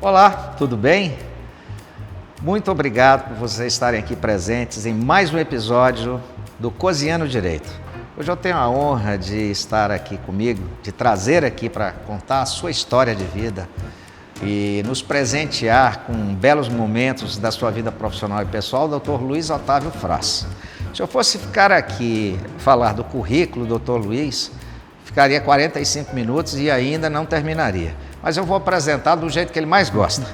Olá, tudo bem? Muito obrigado por vocês estarem aqui presentes em mais um episódio do Cozinhando Direito. Hoje eu tenho a honra de estar aqui comigo, de trazer aqui para contar a sua história de vida e nos presentear com belos momentos da sua vida profissional e pessoal, o Dr. Luiz Otávio Fras. Se eu fosse ficar aqui falar do currículo do Dr. Luiz, ficaria 45 minutos e ainda não terminaria. Mas eu vou apresentar do jeito que ele mais gosta.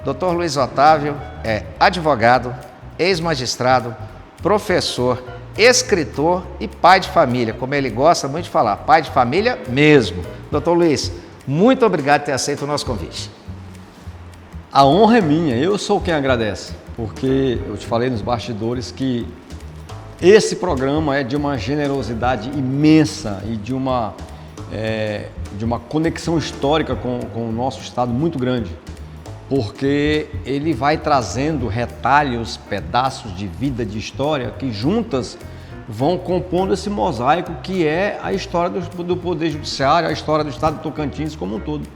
Dr. Luiz Otávio é advogado, ex-magistrado, professor, escritor e pai de família, como ele gosta muito de falar, pai de família mesmo. Dr. Luiz, muito obrigado por ter aceito o nosso convite. A honra é minha, eu sou quem agradece, porque eu te falei nos bastidores que esse programa é de uma generosidade imensa e de uma conexão histórica com o nosso estado muito grande, porque ele vai trazendo retalhos, pedaços de vida, de história, que juntas vão compondo esse mosaico que é a história do Poder Judiciário, a história do estado de Tocantins como um todo.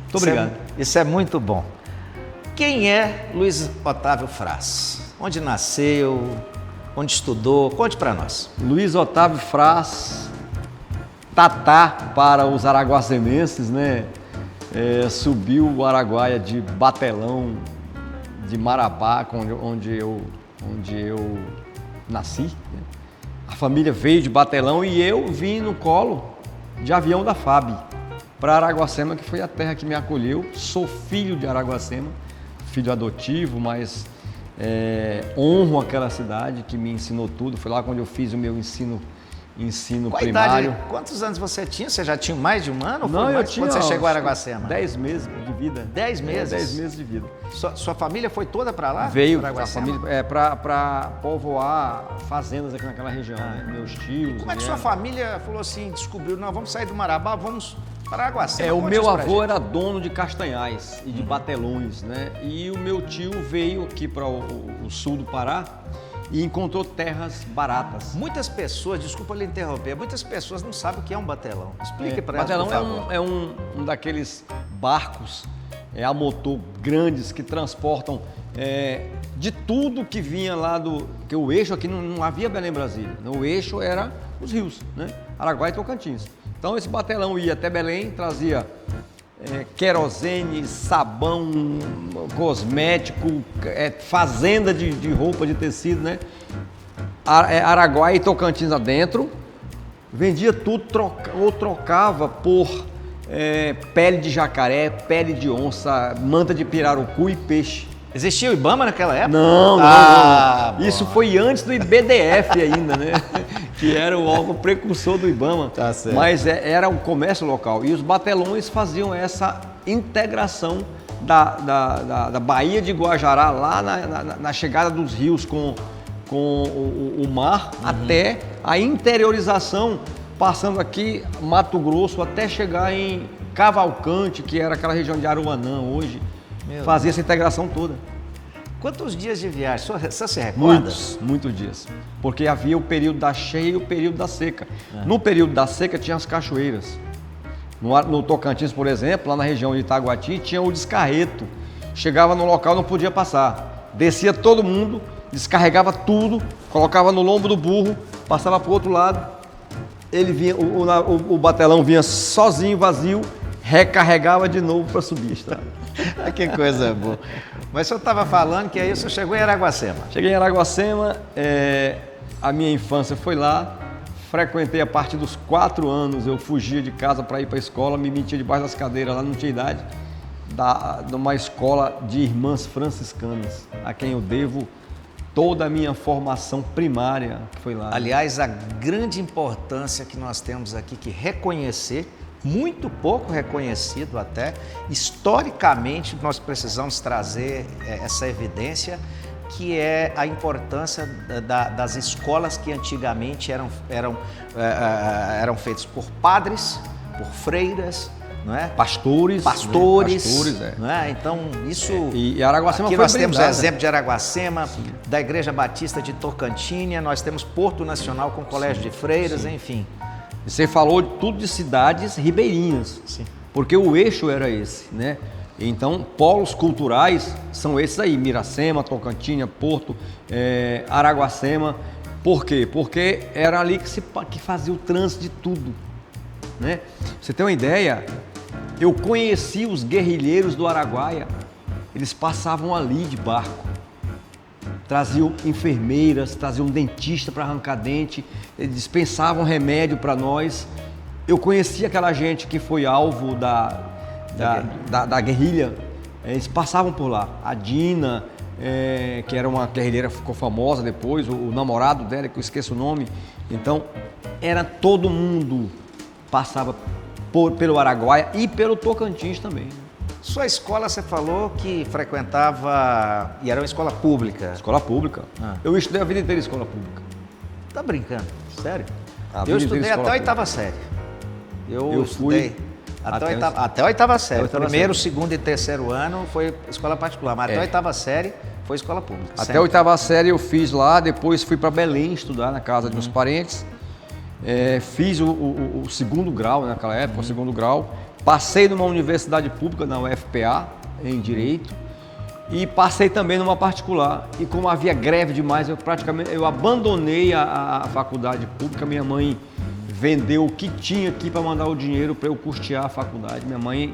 Muito obrigado. Isso é muito bom. Quem é Luiz Otávio Fras? Onde nasceu? Onde estudou? Conte para nós. Luiz Otávio Fras, Tatá para os araguacenenses, né? Subiu o Araguaia de Batelão, de Marabá, onde eu nasci. Né? A família veio de Batelão e eu vim no colo de avião da FAB para Araguacema, que foi a terra que me acolheu. Sou filho de Araguacema, filho adotivo, mas honro aquela cidade que me ensinou tudo. Foi lá quando eu fiz o meu ensino primário. Quantos anos você tinha? Você já tinha mais de um ano? Não, eu tinha. Quando você chegou a Araguacema? 10 meses de vida. 10 meses? 10 meses de vida. Sua família foi toda para lá? Veio a família para povoar fazendas aqui naquela região, né? Meus tios. E como é que sua família falou assim, descobriu, não, vamos sair do Marabá, vamos para Araguacema? O meu avô era dono de castanhais e de batelões, né? E o meu tio veio aqui para o sul do Pará e encontrou terras baratas. Muitas pessoas, desculpa lhe interromper, muitas pessoas não sabem o que é um batelão. Explique para elas, por favor. Batelão é um daqueles barcos a motor grandes que transportam de tudo que vinha lá porque o eixo aqui não havia Belém-Brasília, né? O eixo era os rios, né? Araguaia e Tocantins. Então esse batelão ia até Belém, trazia querosene, sabão, cosmético, fazenda de roupa, de tecido, né? Araguaia e Tocantins adentro, vendia tudo ou trocava por pele de jacaré, pele de onça, manta de pirarucu e peixe. Existia o IBAMA naquela época? Não. Isso foi antes do IBDF ainda, né? Que era o órgão precursor do IBAMA. Tá certo. Mas era um comércio local. E os batelões faziam essa integração da Baía de Guajará, lá na chegada dos rios com o mar, até a interiorização, passando aqui Mato Grosso, até chegar em Cavalcante, que era aquela região de Aruanã hoje. Fazia essa integração toda. Quantos dias de viagem? Você se recorda? Muitos dias. Porque havia o período da cheia e o período da seca. No período da seca tinha as cachoeiras. No Tocantins, por exemplo, lá na região de Itaguati, tinha o descarreto. Chegava no local, não podia passar. Descia todo mundo, descarregava tudo, colocava no lombo do burro, passava para o outro lado. Ele vinha, o batelão vinha sozinho, vazio, recarregava de novo para subir a estrada. Que coisa boa. Mas o senhor estava falando que aí o senhor chegou em Araguacema. Cheguei em Araguacema, a minha infância foi lá, frequentei a partir dos 4 anos, eu fugia de casa para ir para a escola, me metia debaixo das cadeiras, lá não tinha idade, numa escola de irmãs franciscanas, a quem eu devo toda a minha formação primária, que foi lá. Aliás, a grande importância que nós temos aqui que reconhecer, muito pouco reconhecido até, historicamente nós precisamos trazer essa evidência, que é a importância das escolas que antigamente eram feitas por padres, por freiras, não é? Pastores, não é? Então isso. E Araguacema aqui foi nós temos o blindada. exemplo de Araguacema, sim, da Igreja Batista de Tocantinha, nós temos Porto Nacional com Colégio, sim, de Freiras, sim, enfim. Você falou tudo de cidades ribeirinhas, sim, porque o eixo era esse, né? Então, polos culturais são esses aí, Miracema, Tocantinha, Porto, Araguacema. Por quê? Porque era ali que fazia o trânsito de tudo, né? Pra você ter uma ideia, eu conheci os guerrilheiros do Araguaia, eles passavam ali de barco, traziam enfermeiras, traziam um dentista para arrancar dente, eles dispensavam remédio para nós. Eu conheci aquela gente que foi alvo da guerrilha, eles passavam por lá. A Dina, que era uma guerrilheira, ficou famosa depois, o namorado dela, que eu esqueço o nome. Então, era todo mundo passava pelo Araguaia e pelo Tocantins também. Sua escola, você falou que frequentava, e era uma escola pública. Escola pública. Eu estudei a vida inteira em escola pública. Tá brincando? Sério? Eu estudei até a oitava série. Eu estudei até a oitava série. Primeiro, segundo e terceiro ano foi escola particular, mas até a oitava série foi escola pública. Até a oitava série eu fiz lá, depois fui para Belém estudar na casa de uns parentes. Fiz o segundo grau naquela época, o segundo grau. Passei numa universidade pública, na UFPA, em Direito. E passei também numa particular. E como havia greve demais, eu abandonei a faculdade pública. Minha mãe vendeu o que tinha aqui para mandar o dinheiro para eu custear a faculdade. Minha mãe,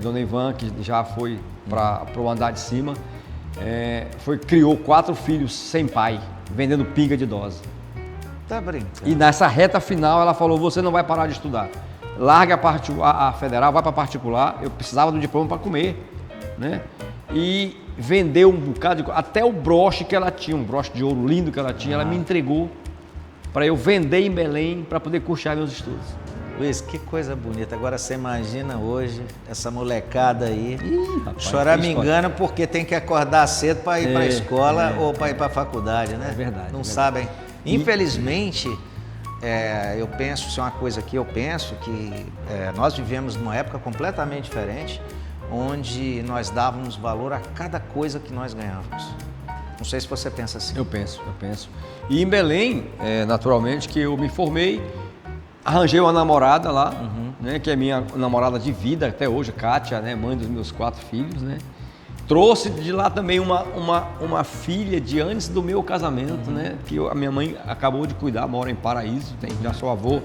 Dona Ivan, que já foi para o andar de cima, criou 4 filhos sem pai, vendendo pinga de dose. Tá brincando. E nessa reta final ela falou, você não vai parar de estudar. Larga a federal, vai para particular. Eu precisava do diploma para comer, né? E vendeu um bocado até o broche que ela tinha, um broche de ouro lindo que ela tinha, ela me entregou para eu vender em Belém para poder custear meus estudos. Luiz, que coisa bonita. Agora você imagina hoje essa molecada aí. Rapaz, chorar me engano porque tem que acordar cedo para ir para a escola ou para ir para a faculdade, né? É verdade. Não sabem. Infelizmente, eu penso, isso é uma coisa que eu penso, que nós vivemos numa época completamente diferente, onde nós dávamos valor a cada coisa que nós ganhávamos. Não sei se você pensa assim. Eu penso. E em Belém, naturalmente, que eu me formei, arranjei uma namorada lá, né, que é minha namorada de vida até hoje, Kátia, né, mãe dos meus 4 filhos, né? Trouxe de lá também uma filha de antes do meu casamento, né? Que a minha mãe acabou de cuidar, mora em Paraíso, já sou avô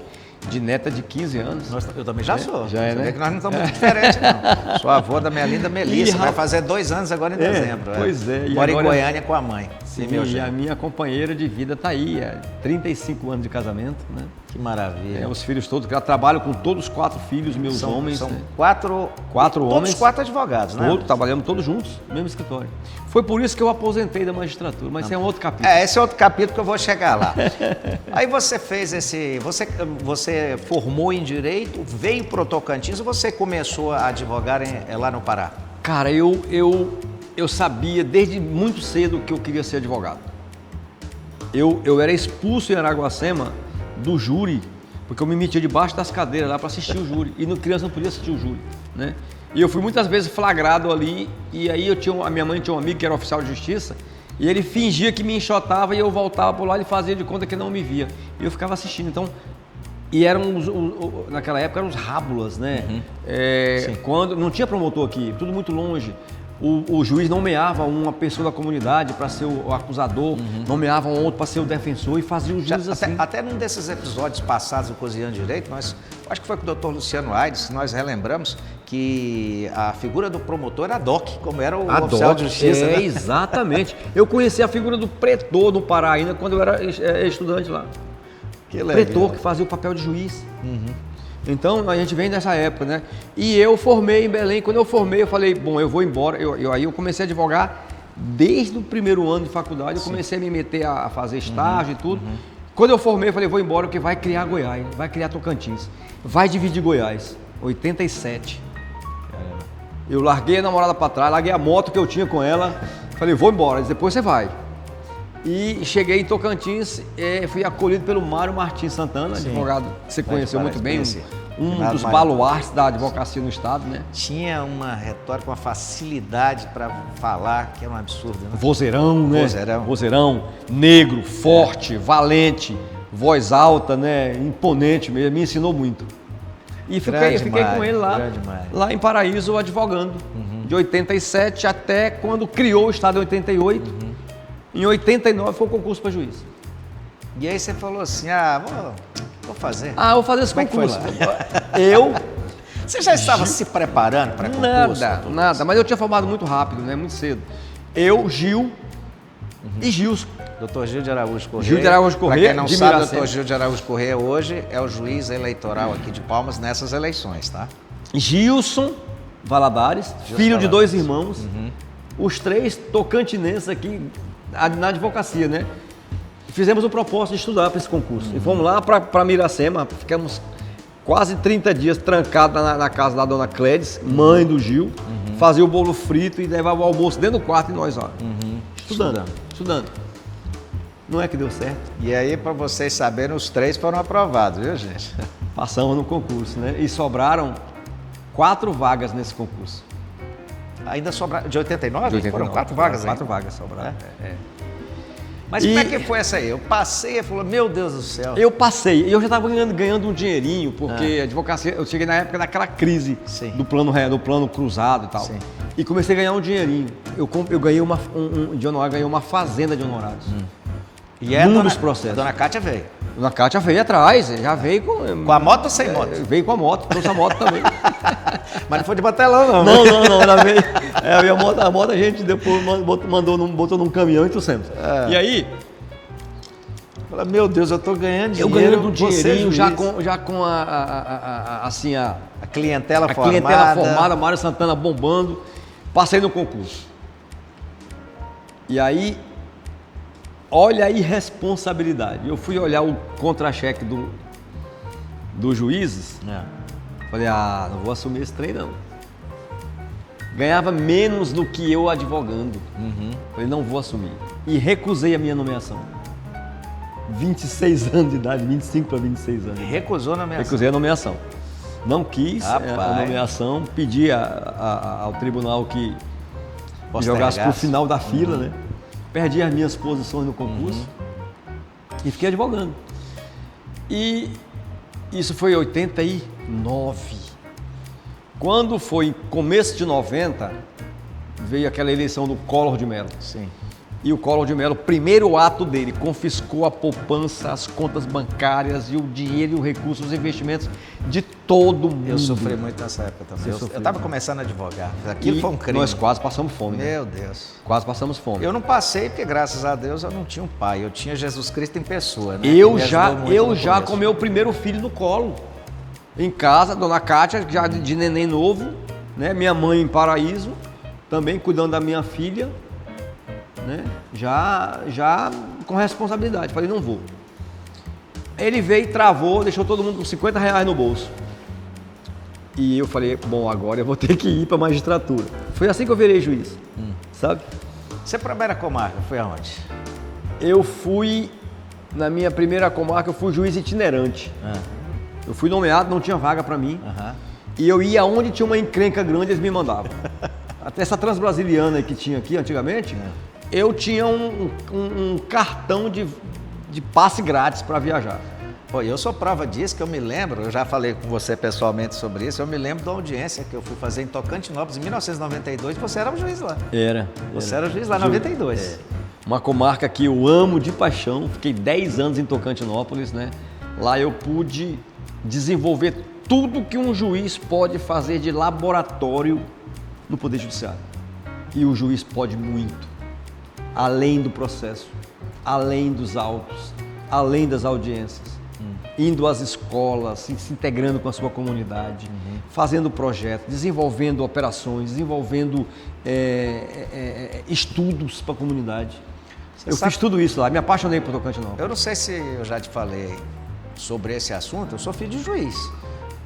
de neta de 15 anos. Eu também já sou. Já Você né? vê que nós não estamos muito diferentes, não. Sou avô da minha linda Melissa, vai fazer 2 anos agora em dezembro. Pois é. Mora em Goiânia com a mãe. Sim, e a minha companheira de vida está aí, 35 anos de casamento, né? Que maravilha. Os filhos todos, eu trabalho com todos os 4 filhos, meus homens. São né? 4 homens. Todos 4 advogados, né? Trabalhamos todos juntos, no mesmo escritório. Foi por isso que eu aposentei da magistratura, mas esse é um outro capítulo. Esse é outro capítulo que eu vou chegar lá. Aí você fez você formou em Direito, veio para o Tocantins ou você começou a advogar lá no Pará? Cara, eu sabia desde muito cedo que eu queria ser advogado. Eu era expulso em Araguacema do júri, porque eu me metia debaixo das cadeiras lá para assistir o júri. E criança não podia assistir o júri, né? E eu fui muitas vezes flagrado ali, e aí a minha mãe tinha um amigo que era oficial de justiça, e ele fingia que me enxotava e eu voltava por lá e fazia de conta que não me via. E eu ficava assistindo, então... E naquela época eram os rábulas, né? Quando não tinha promotor aqui, tudo muito longe. O juiz nomeava uma pessoa da comunidade para ser o acusador, nomeava um outro para ser o defensor e fazia os juízes assim. Até num desses episódios passados do Cozinhando Direito, acho que foi com o Dr. Luciano Aides, nós relembramos que a figura do promotor era DOC, como era o oficial de justiça. Né? Exatamente. Eu conheci a figura do pretor no Pará ainda quando eu era estudante lá. Que legal. Pretor que fazia o papel de juiz. Então a gente vem dessa época, né? E eu formei em Belém. Quando eu formei, eu falei, bom, eu vou embora. Aí eu comecei a advogar desde o primeiro ano de faculdade. Eu comecei a me meter a fazer estágio e tudo. Quando eu formei, eu falei, vou embora porque vai criar Goiás, vai criar Tocantins, vai dividir Goiás. 87. Eu larguei a namorada para trás, larguei a moto que eu tinha com ela. Falei, vou embora. Depois você vai. E cheguei em Tocantins, fui acolhido pelo Mário Martins Santana, advogado que você conheceu muito bem, um dos baluartes da advocacia no estado, né? Tinha uma retórica, uma facilidade para falar que era um absurdo, né? Vozeirão, né? Vozeirão, negro, forte, valente, voz alta, né? Imponente mesmo, me ensinou muito. E fiquei com ele lá em Paraíso, advogando. De 87 até quando criou o Estado em 88. Em 89 foi o concurso para juiz. E aí você falou assim, vou fazer. Vou fazer esse concurso. Você já estava se preparando para concurso? Nada, mas eu tinha formado muito rápido, né? Muito cedo. Eu, Gil e Gilson. Dr. Gil de Araújo Corrêa. Gil de Araújo Corrêa. Para quem não sabe, Dr. Gil de Araújo Corrêa hoje é o juiz eleitoral aqui de Palmas nessas eleições, tá? Gilson Valadares, filho de 2 irmãos. Os 3 tocantinenses aqui na advocacia, né? Fizemos o propósito de estudar para esse concurso. E fomos lá para Miracema, ficamos quase 30 dias trancados na casa da dona Clédice, mãe do Gil, fazia o bolo frito e levava o almoço dentro do quarto e nós lá. Estudando. Não é que deu certo? E aí, para vocês saberem, os 3 foram aprovados, viu, gente? Passamos no concurso, né? E sobraram 4 vagas nesse concurso. Ainda sobraram? De 89? De 89. Foram 4 vagas aí? 4 vagas sobraram. Mas como é que foi essa aí? Eu passei e falou, meu Deus do céu. Eu passei, e eu já estava ganhando um dinheirinho, porque a advocacia, eu cheguei na época daquela crise do plano cruzado e tal. Sim. E comecei a ganhar um dinheirinho. Eu ganhei de honorário, ganhei uma fazenda de honorários. E dos processos. A dona Cátia veio. A dona Cátia veio atrás, já veio com... Com a moto ou sem moto? Veio com a moto, trouxe a moto também. Mas não foi de batelão, não. Não, ela veio. A moto a gente depois botou num caminhão e trouxemos. E aí... Fala, meu Deus, eu tô ganhando dinheiro. Eu ganhando um dinheirinho, já com a clientela formada. A clientela formada, Mário Santana bombando. Passei no concurso. E aí... Olha a irresponsabilidade. Eu fui olhar o contra-cheque dos juízes. Falei, não vou assumir esse trem, não. Ganhava menos do que eu advogando. Falei, não vou assumir. E recusei a minha nomeação. 26 anos de idade, 25 para 26 anos. Recusou a nomeação? Recusei a nomeação. Não quis a nomeação, pedi ao tribunal que jogasse para o final da fila, né? Perdi as minhas posições no concurso e fiquei advogando. E isso foi em 89. Quando foi começo de 90, veio aquela eleição do Collor de Mello. Sim. E o Collor de Mello, primeiro ato dele, confiscou a poupança, as contas bancárias e o dinheiro e o recurso, os investimentos de todo mundo. Eu sofri muito nessa época também. Eu estava começando a advogar. Aquilo foi um crime. Nós quase passamos fome. Meu Deus. Quase passamos fome. Eu não passei porque, graças a Deus, eu não tinha um pai. Eu tinha Jesus Cristo em pessoa, né? Eu já com meu primeiro filho no colo. Em casa, dona Cátia, já de neném novo, né? Minha mãe em Paraíso, também cuidando da minha filha. Né? Já com responsabilidade, falei, não vou. Ele veio, travou, deixou todo mundo com R$50 no bolso. E eu falei, bom, agora eu vou ter que ir para a magistratura. Foi assim que eu virei juiz, sabe? Você primeira comarca, foi aonde? Eu fui, na minha primeira comarca, eu fui juiz itinerante. Eu fui nomeado, não tinha vaga para mim. E eu ia onde tinha uma encrenca grande, eles me mandavam. Até essa Transbrasiliana que tinha aqui antigamente, eu tinha um cartão de passe grátis para viajar. Pô, eu sou prova disso, que eu me lembro, eu já falei com você pessoalmente sobre isso, eu me lembro da audiência que eu fui fazer em Tocantinópolis em 1992, você era o juiz lá. Você era o juiz lá em 92. Uma comarca que eu amo de paixão, fiquei 10 anos em Tocantinópolis, né? Lá eu pude desenvolver tudo que um juiz pode fazer de laboratório no Poder Judiciário. E o juiz pode muito. Além do processo, além dos autos, além das audiências, indo às escolas, se integrando com a sua comunidade, fazendo projetos, desenvolvendo operações, desenvolvendo estudos para a comunidade. Eu fiz tudo isso lá, me apaixonei por Tocantinópolis. Eu não sei se eu já te falei sobre esse assunto, eu sou filho de juiz.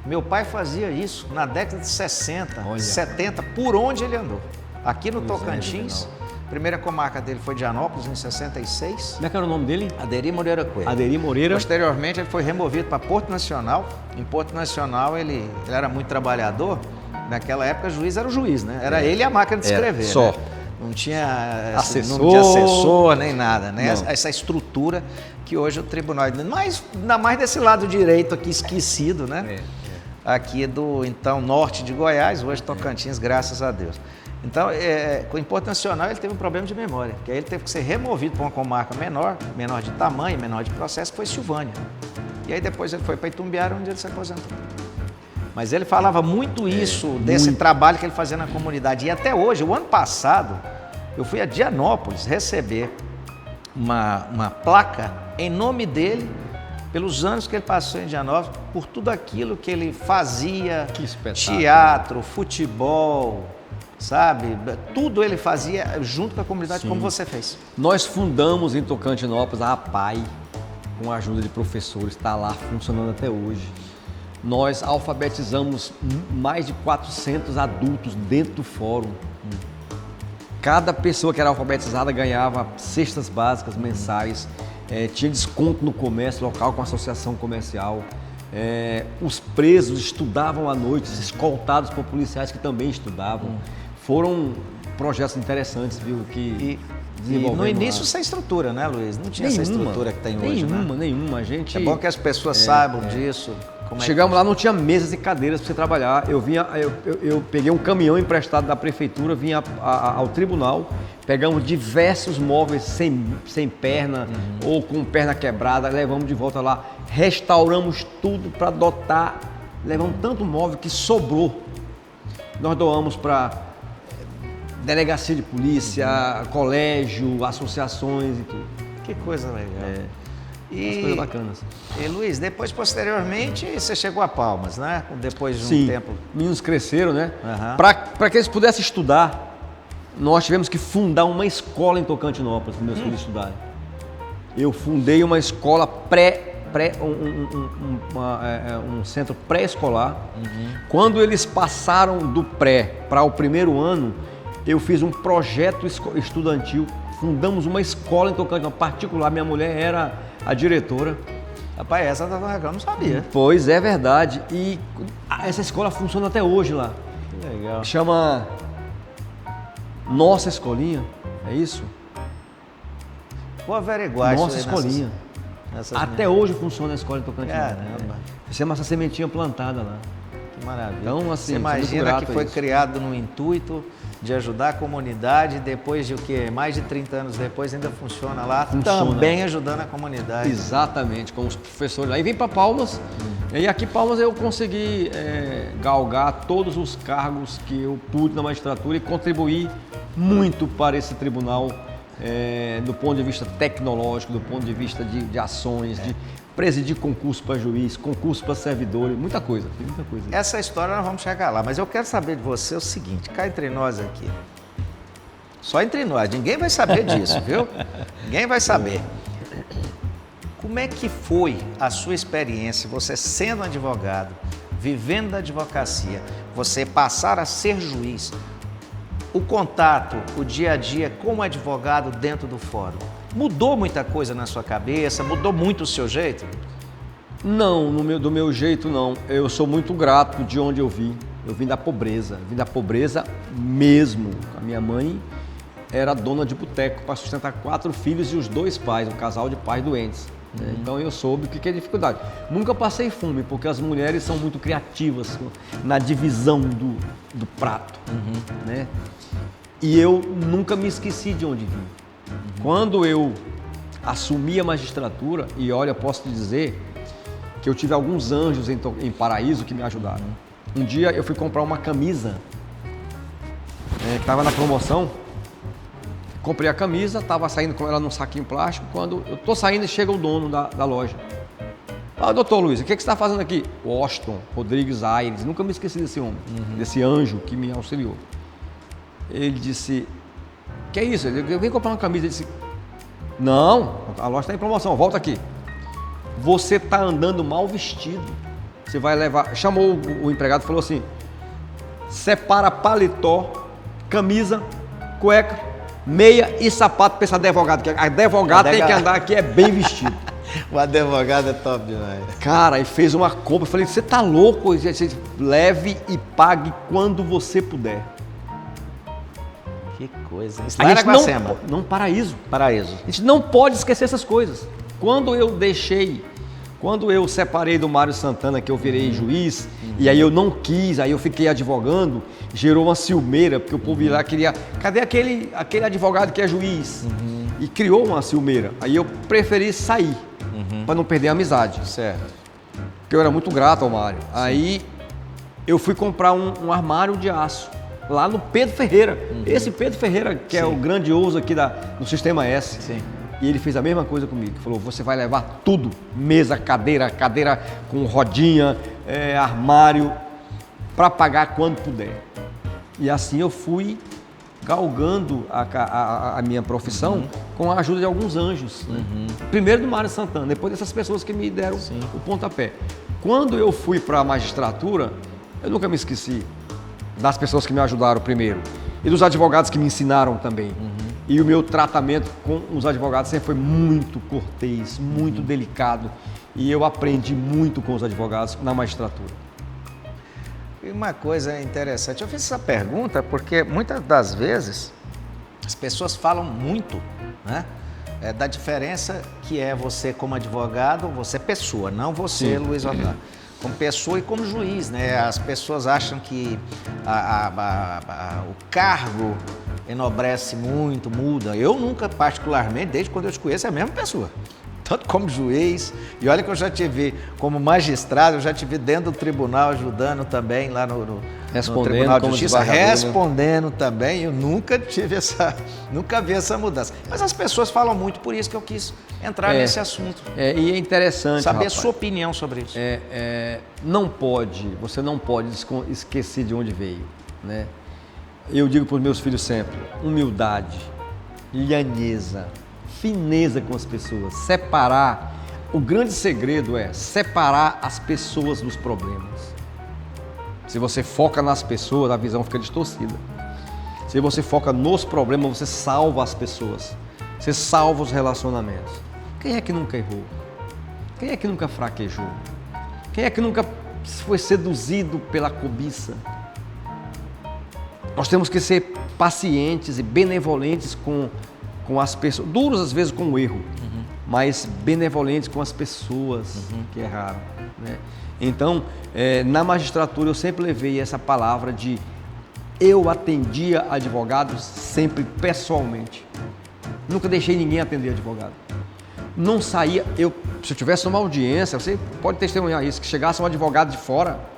Meu pai fazia isso na década de 60, 70, por onde ele andou. Aqui no Tocantins. A primeira comarca dele foi Dianópolis, em 66. Como é que era o nome dele? Aderi Moreira Coelho. Aderi Moreira. Posteriormente, ele foi removido para Porto Nacional. Em Porto Nacional, ele era muito trabalhador. Naquela época, o juiz era o juiz, né? Era ele e a máquina de escrever. Só. Né? Não tinha assessor nem nada, né? Essa estrutura que hoje o tribunal... Mas ainda mais desse lado direito aqui, esquecido, né? aqui do então norte de Goiás, hoje Tocantins, graças a Deus. Então, com o Porto Nacional, ele teve um problema de memória, que aí ele teve que ser removido para uma comarca menor de tamanho, menor de processo, que foi Silvânia. E aí depois ele foi para Itumbiara, onde ele se aposentou. Mas ele falava muito isso, desse trabalho que ele fazia na comunidade. E até hoje, o ano passado, eu fui a Dianópolis receber uma placa em nome dele, pelos anos que ele passou em Dianópolis, por tudo aquilo que ele fazia, teatro, futebol, sabe? Tudo ele fazia junto com a comunidade, como você fez. Nós fundamos em Tocantinópolis a APAI, com a ajuda de professores, está lá funcionando até hoje. Nós alfabetizamos mais de 400 adultos dentro do fórum. Cada pessoa que era alfabetizada ganhava cestas básicas mensais, tinha desconto no comércio local com a associação comercial. Os presos estudavam à noite, escoltados por policiais que também estudavam. Foram projetos interessantes, viu? Que E no início sem estrutura, né, Luiz? Não tinha essa estrutura que tem hoje, né? Nenhuma. Gente, é bom que as pessoas saibam disso. Chegamos lá, não tinha mesas e cadeiras para você trabalhar. Eu peguei um caminhão emprestado da prefeitura, vinha ao tribunal, pegamos diversos móveis sem perna ou com perna quebrada, levamos de volta lá, restauramos tudo para dotar, levamos tanto móvel que sobrou. Nós doamos para delegacia de polícia, colégio, associações e tudo. Que coisa legal. Umas coisas bacanas. E Luiz, depois, posteriormente, você chegou a Palmas, né? Depois de um tempo. Meninos cresceram, né? Para que eles pudessem estudar, nós tivemos que fundar uma escola em Tocantinópolis para meus filhos estudarem. Eu fundei uma escola um centro pré-escolar. Quando eles passaram do pré para o primeiro ano, eu fiz um projeto estudantil, fundamos uma escola em Tocantinópolis particular, minha mulher era a diretora. Rapaz, essa eu não sabia. Pois é, verdade. E essa escola funciona até hoje lá. Que legal. Chama Nossa Escolinha, é isso? Vou averiguar isso. Nossa Escolinha. Até hoje funciona a escola em Tocantins. Fizemos essa sementinha plantada lá. Que maravilha. Então, assim, você imagina que foi criado no intuito de ajudar a comunidade, depois de o quê? Mais de 30 anos depois ainda funciona lá, também ajudando a comunidade. Exatamente, com os professores lá. E vim para Palmas, e aqui em Palmas eu consegui galgar todos os cargos que eu pude na magistratura e contribuir muito para esse tribunal, do ponto de vista tecnológico, do ponto de vista de ações, de presidir concurso para juiz, concurso para servidor, muita coisa. Essa história nós vamos chegar lá, mas eu quero saber de você o seguinte, cá entre nós aqui, só entre nós, ninguém vai saber disso, viu? Ninguém vai saber. Como é que foi a sua experiência, você sendo advogado, vivendo da advocacia, você passar a ser juiz, o contato, o dia a dia como advogado dentro do fórum? Mudou muita coisa na sua cabeça? Mudou muito o seu jeito? Não, do meu jeito não. Eu sou muito grato de onde eu vim. Eu vim da pobreza mesmo. A minha mãe era dona de boteco para sustentar 4 filhos e os 2 pais, um casal de pais doentes. Então eu soube o que é dificuldade. Nunca passei fome, porque as mulheres são muito criativas na divisão do prato, né? E eu nunca me esqueci de onde vim. Quando eu assumi a magistratura, e olha, posso te dizer que eu tive alguns anjos em Paraíso que me ajudaram. Um dia eu fui comprar uma camisa que estava na promoção, comprei a camisa, estava saindo com ela num saquinho plástico, quando eu estou saindo chega o dono da loja. Doutor Luiz, o que você está fazendo aqui? Washington Rodrigues Aires, nunca me esqueci desse homem, desse anjo que me auxiliou. Ele disse, que é isso? Eu vim comprar uma camisa. Ele disse, não, a loja está em promoção, volta aqui. Você está andando mal vestido. Você vai levar... Chamou o empregado e falou assim, separa paletó, camisa, cueca, meia e sapato para esse advogado. Que advogado tem que andar aqui, é bem vestido. O advogado é top demais. Cara, e fez uma compra. Eu falei, você tá louco? Leve e pague quando você puder. Que coisa. Isso lá era Guacema. Não, Paraíso. Paraíso. A gente não pode esquecer essas coisas. Quando Quando eu separei do Mário Santana, que eu virei juiz, e aí eu não quis, aí eu fiquei advogando, gerou uma ciumeira, porque o povo lá queria, cadê aquele advogado que é juiz? E criou uma ciumeira. Aí eu preferi sair, para não perder a amizade. Certo. Porque eu era muito grato ao Mário. Aí eu fui comprar um armário de aço, lá no Pedro Ferreira. Esse Pedro Ferreira, que é o grandioso aqui do Sistema S. Sim. E ele fez a mesma coisa comigo. Falou, você vai levar tudo, mesa, cadeira com rodinha, armário, para pagar quando puder. E assim eu fui galgando a minha profissão com a ajuda de alguns anjos. Né? Primeiro do Mário Santana, depois dessas pessoas que me deram o pontapé. Quando eu fui para a magistratura, eu nunca me esqueci das pessoas que me ajudaram primeiro e dos advogados que me ensinaram também. E o meu tratamento com os advogados sempre foi muito cortês, muito delicado. E eu aprendi muito com os advogados na magistratura. E uma coisa interessante, eu fiz essa pergunta porque muitas das vezes as pessoas falam muito, né, da diferença que é você como advogado, você pessoa, não você, Luiz Otávio, como pessoa e como juiz, né? As pessoas acham que o cargo enobrece muito, muda. Eu nunca, particularmente, desde quando eu te conheço, é a mesma pessoa. Tanto como juiz, e olha que eu já te vi como magistrado, eu já te vi dentro do tribunal ajudando também lá no Tribunal de Justiça, respondendo também. Eu nunca nunca vi essa mudança. Mas as pessoas falam muito, por isso que eu quis entrar nesse assunto. E é interessante, saber rapaz, a sua opinião sobre isso. Você não pode esquecer de onde veio, né? Eu digo para os meus filhos sempre, humildade, lhaneza, fineza com as pessoas, separar. O grande segredo é separar as pessoas dos problemas. Se você foca nas pessoas, a visão fica distorcida. Se você foca nos problemas, você salva as pessoas. Você salva os relacionamentos. Quem é que nunca errou? Quem é que nunca fraquejou? Quem é que nunca foi seduzido pela cobiça? Nós temos que ser pacientes e benevolentes com as pessoas, duros às vezes com o erro, mas benevolentes com as pessoas que erraram, né? Então, na magistratura eu sempre levei essa palavra de eu atendia advogados sempre pessoalmente. Nunca deixei ninguém atender advogado. Não saía, se eu tivesse uma audiência, você pode testemunhar isso, que chegasse um advogado de fora,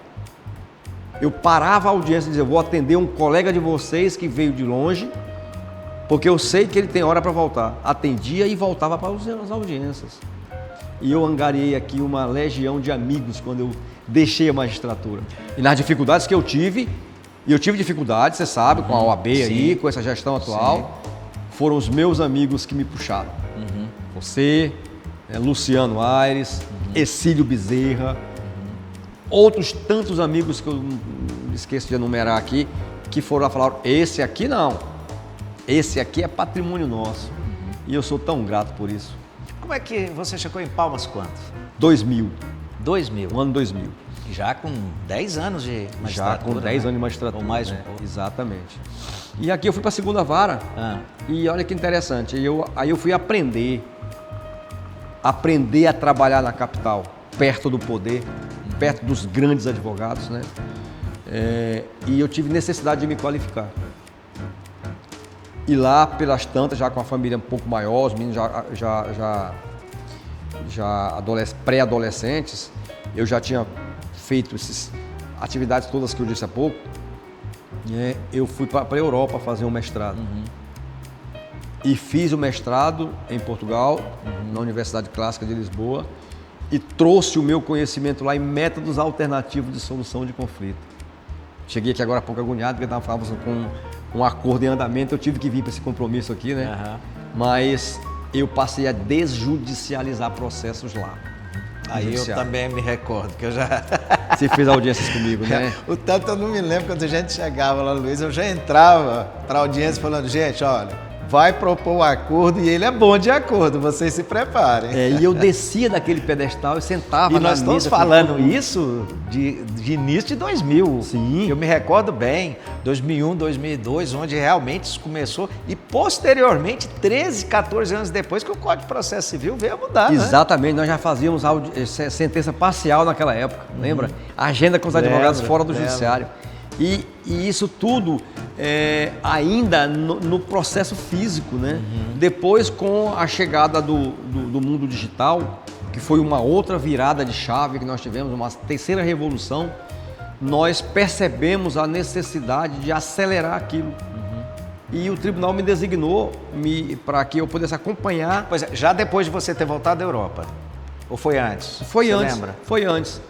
eu parava a audiência e dizia, vou atender um colega de vocês que veio de longe, porque eu sei que ele tem hora para voltar. Atendia e voltava para as audiências. E eu angariei aqui uma legião de amigos quando eu deixei a magistratura. E nas dificuldades que eu tive, e eu tive dificuldades, você sabe, com a OAB aí, com essa gestão atual, foram os meus amigos que me puxaram. Você, Luciano Aires, Exílio Bezerra, outros tantos amigos que eu não esqueço de enumerar aqui, que foram lá e falaram, esse aqui não, esse aqui é patrimônio nosso. E eu sou tão grato por isso. Como é que você chegou em Palmas quando? 2000. 2000? O ano 2000. Já com 10 anos de magistratura. Já com 10 anos de magistratura. Ou mais um pouco. Exatamente. E aqui eu fui para a segunda vara. E olha que interessante, aí eu fui aprender a trabalhar na capital, perto do poder, perto dos grandes advogados, né? E eu tive necessidade de me qualificar. E lá, pelas tantas, já com a família um pouco maior, os meninos já pré-adolescentes, eu já tinha feito essas atividades todas que eu disse há pouco. Eu fui para a Europa fazer um mestrado. E fiz o mestrado em Portugal, na Universidade Clássica de Lisboa, e trouxe o meu conhecimento lá em métodos alternativos de solução de conflito. Cheguei aqui agora há pouco agoniado, porque estávamos com um acordo em andamento, eu tive que vir para esse compromisso aqui, né? Mas eu passei a desjudicializar processos lá. Aí eu também me recordo, que eu já... Você fez audiências comigo, né? O tanto eu não me lembro, quando a gente chegava lá, Luiz, eu já entrava para a audiência falando, gente, olha, vai propor o acordo e ele é bom de acordo, vocês se preparem. E eu descia daquele pedestal e sentava E na nós estamos mesa falando isso de início de 2000. Sim. Eu me recordo bem, 2001, 2002, onde realmente isso começou. E posteriormente, 13, 14 anos depois, que o Código de Processo Civil veio a mudar, Exatamente, nós já fazíamos sentença parcial naquela época, lembra? Agenda com os advogados fora do judiciário. E isso tudo ainda no processo físico, né? Depois, com a chegada do mundo digital, que foi uma outra virada de chave que nós tivemos, uma terceira revolução, nós percebemos a necessidade de acelerar aquilo. E o tribunal me designou para que eu pudesse acompanhar. Pois é, já depois de você ter voltado da Europa? Ou foi antes? Foi antes. Lembra? Foi antes.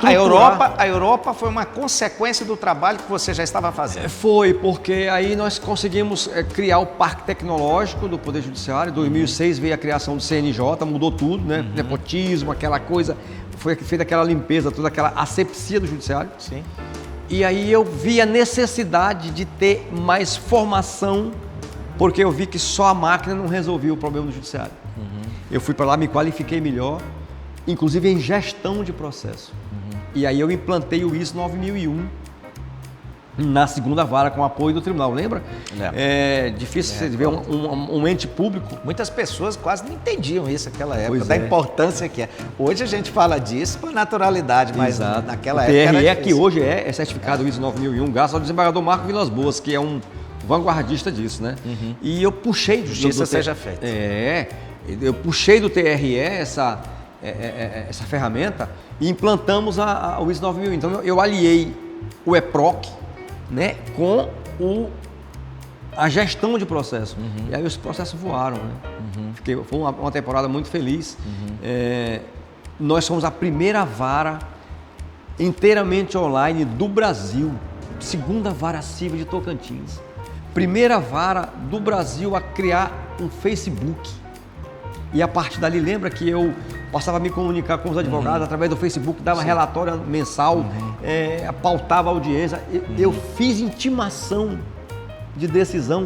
A Europa foi uma consequência do trabalho que você já estava fazendo. Foi, porque aí nós conseguimos criar o Parque Tecnológico do Poder Judiciário. Em 2006 veio a criação do CNJ, mudou tudo, né? Nepotismo, aquela coisa, foi feita aquela limpeza, toda aquela asepsia do Judiciário. Sim. E aí eu vi a necessidade de ter mais formação, porque eu vi que só a máquina não resolvia o problema do Judiciário. Eu fui para lá, me qualifiquei melhor, inclusive em gestão de processo. E aí eu implantei o ISO 9001 na segunda vara com apoio do tribunal, lembra? É difícil você ver um ente público. Muitas pessoas quase não entendiam isso naquela época, Pois da é. importância que é. Hoje a gente fala disso com naturalidade, mas naquela o época era TRE, que difícil. hoje é certificado ISO 9001, graças ao desembargador Marco Vilas Boas, que é um vanguardista disso, né? E eu puxei... Justiça seja feita. Eu puxei do TRE essa ferramenta e implantamos o ISO 9001. Então eu aliei o EPROC, né, com a gestão de processo. E aí os processos voaram, né? Foi uma temporada muito feliz. Nós somos a primeira vara inteiramente online do Brasil, segunda vara civil de Tocantins. Primeira vara do Brasil a criar um Facebook. E a partir dali, lembra que eu passava a me comunicar com os advogados através do Facebook, dava relatório mensal, pautava a audiência. Eu fiz intimação de decisão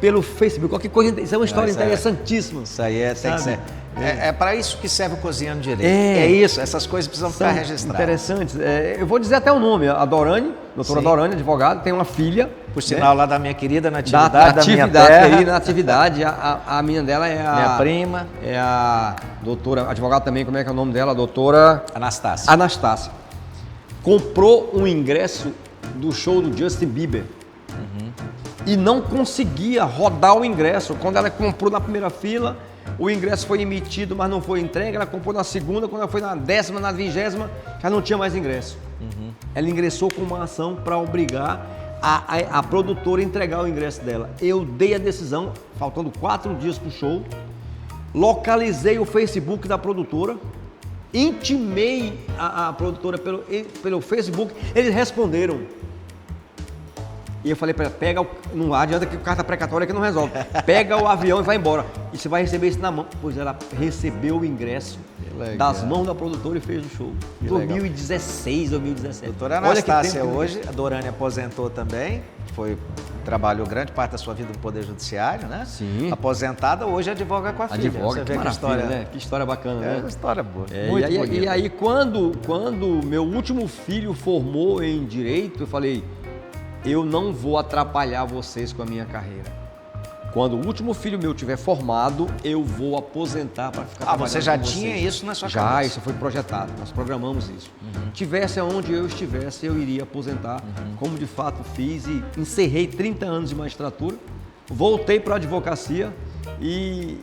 pelo Facebook. Qualquer coisa, isso é uma história interessantíssima. Isso aí tem que ser. É para isso que serve o Cozinhando Direito. É isso, essas coisas precisam ficar registradas. Interessantes. Eu vou dizer até o nome, a Dorane, doutora Dorane, advogada, tem uma filha. Por sinal, lá da minha querida Natividade, da minha Natividade, terra. aí, Natividade, a menina dela é a... Minha prima. É a doutora, advogada também, como é que é o nome dela? A doutora... Anastácia. Comprou um ingresso do show do Justin Bieber. E não conseguia rodar o ingresso. Quando ela comprou na primeira fila, o ingresso foi emitido, mas não foi entregue. Ela comprou na segunda, quando ela foi na 10ª, na 20ª, já não tinha mais ingresso. Ela ingressou com uma ação para obrigar a produtora a entregar o ingresso dela. Eu dei a decisão, faltando 4 dias para o show, localizei o Facebook da produtora, intimei a produtora pelo Facebook, eles responderam. E eu falei para ela, não adianta que carta precatória que não resolve. Pega o avião e vai embora. E você vai receber isso na mão. Pois ela recebeu o ingresso das mãos da produtora e fez o show. 2016, 2017. Doutora Anastácia, hoje, a Dorane aposentou também, trabalhou grande parte da sua vida no Poder Judiciário, né? Sim. Aposentada, hoje advoga com a filha. Advoga, você vê que história, né? Que história bacana, né? É uma história boa, muito bonita. E aí, quando meu último filho formou em Direito, eu falei, eu não vou atrapalhar vocês com a minha carreira. Quando o último filho meu tiver formado, eu vou aposentar para ficar trabalhando você já com tinha vocês. isso na sua cabeça? Já, isso foi projetado, nós programamos isso. Tivesse aonde eu estivesse, eu iria aposentar, como de fato fiz e encerrei 30 anos de magistratura, voltei para a advocacia e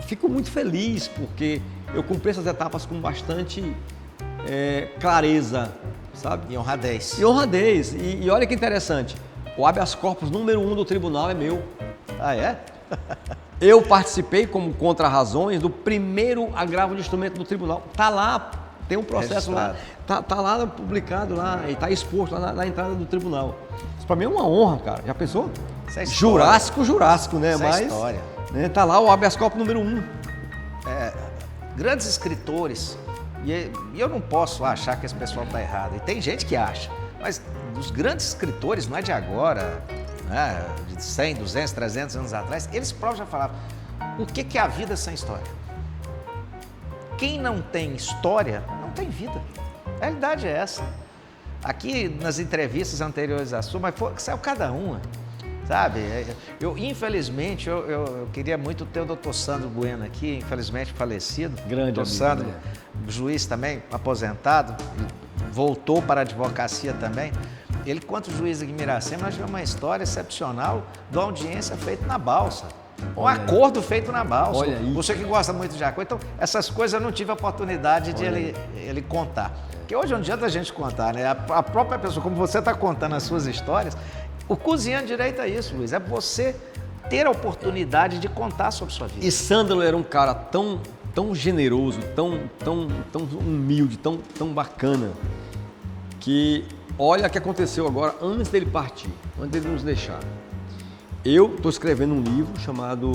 fico muito feliz porque eu cumpri essas etapas com bastante clareza, sabe? E honradez. E olha que interessante, o habeas corpus número 1 do tribunal é meu. Ah, é? Eu participei como contra-razões do primeiro agravo de instrumento do tribunal. Tá lá, tem um processo lá, tá lá publicado lá e tá exposto lá na entrada do tribunal. Isso pra mim é uma honra, cara. Já pensou? Isso é Jurássico, né? Isso é história. Né, tá lá o habeas corpus número 1. Grandes escritores, e eu não posso achar que esse pessoal tá errado, e tem gente que acha, mas os grandes escritores, não é de agora, né, de 100, 200, 300 anos atrás, eles próprios já falavam, o que é a vida sem história? Quem não tem história, não tem vida. A realidade é essa. Aqui nas entrevistas anteriores à sua, mas saiu cada uma, sabe? Infelizmente, eu queria muito ter o doutor Sandro Bueno aqui, infelizmente falecido. Grande doutor amigo, Sandro, né? juiz também, aposentado, voltou para a advocacia também. Ele, quanto juiz aqui em Miracema, nós tivemos uma história excepcional de uma audiência feita na balsa. Um acordo feito na balsa. Olha isso. Você que gosta muito de acordo. Então, essas coisas eu não tive a oportunidade de ele contar. Porque hoje não adianta a gente contar, né? A própria pessoa, como você está contando as suas histórias, o Cozinhando Direito é isso, Luiz. É você ter a oportunidade de contar sobre a sua vida. E Sandro era um cara tão generoso, tão humilde, tão bacana, que olha o que aconteceu agora antes dele partir, antes dele nos deixar. Eu estou escrevendo um livro chamado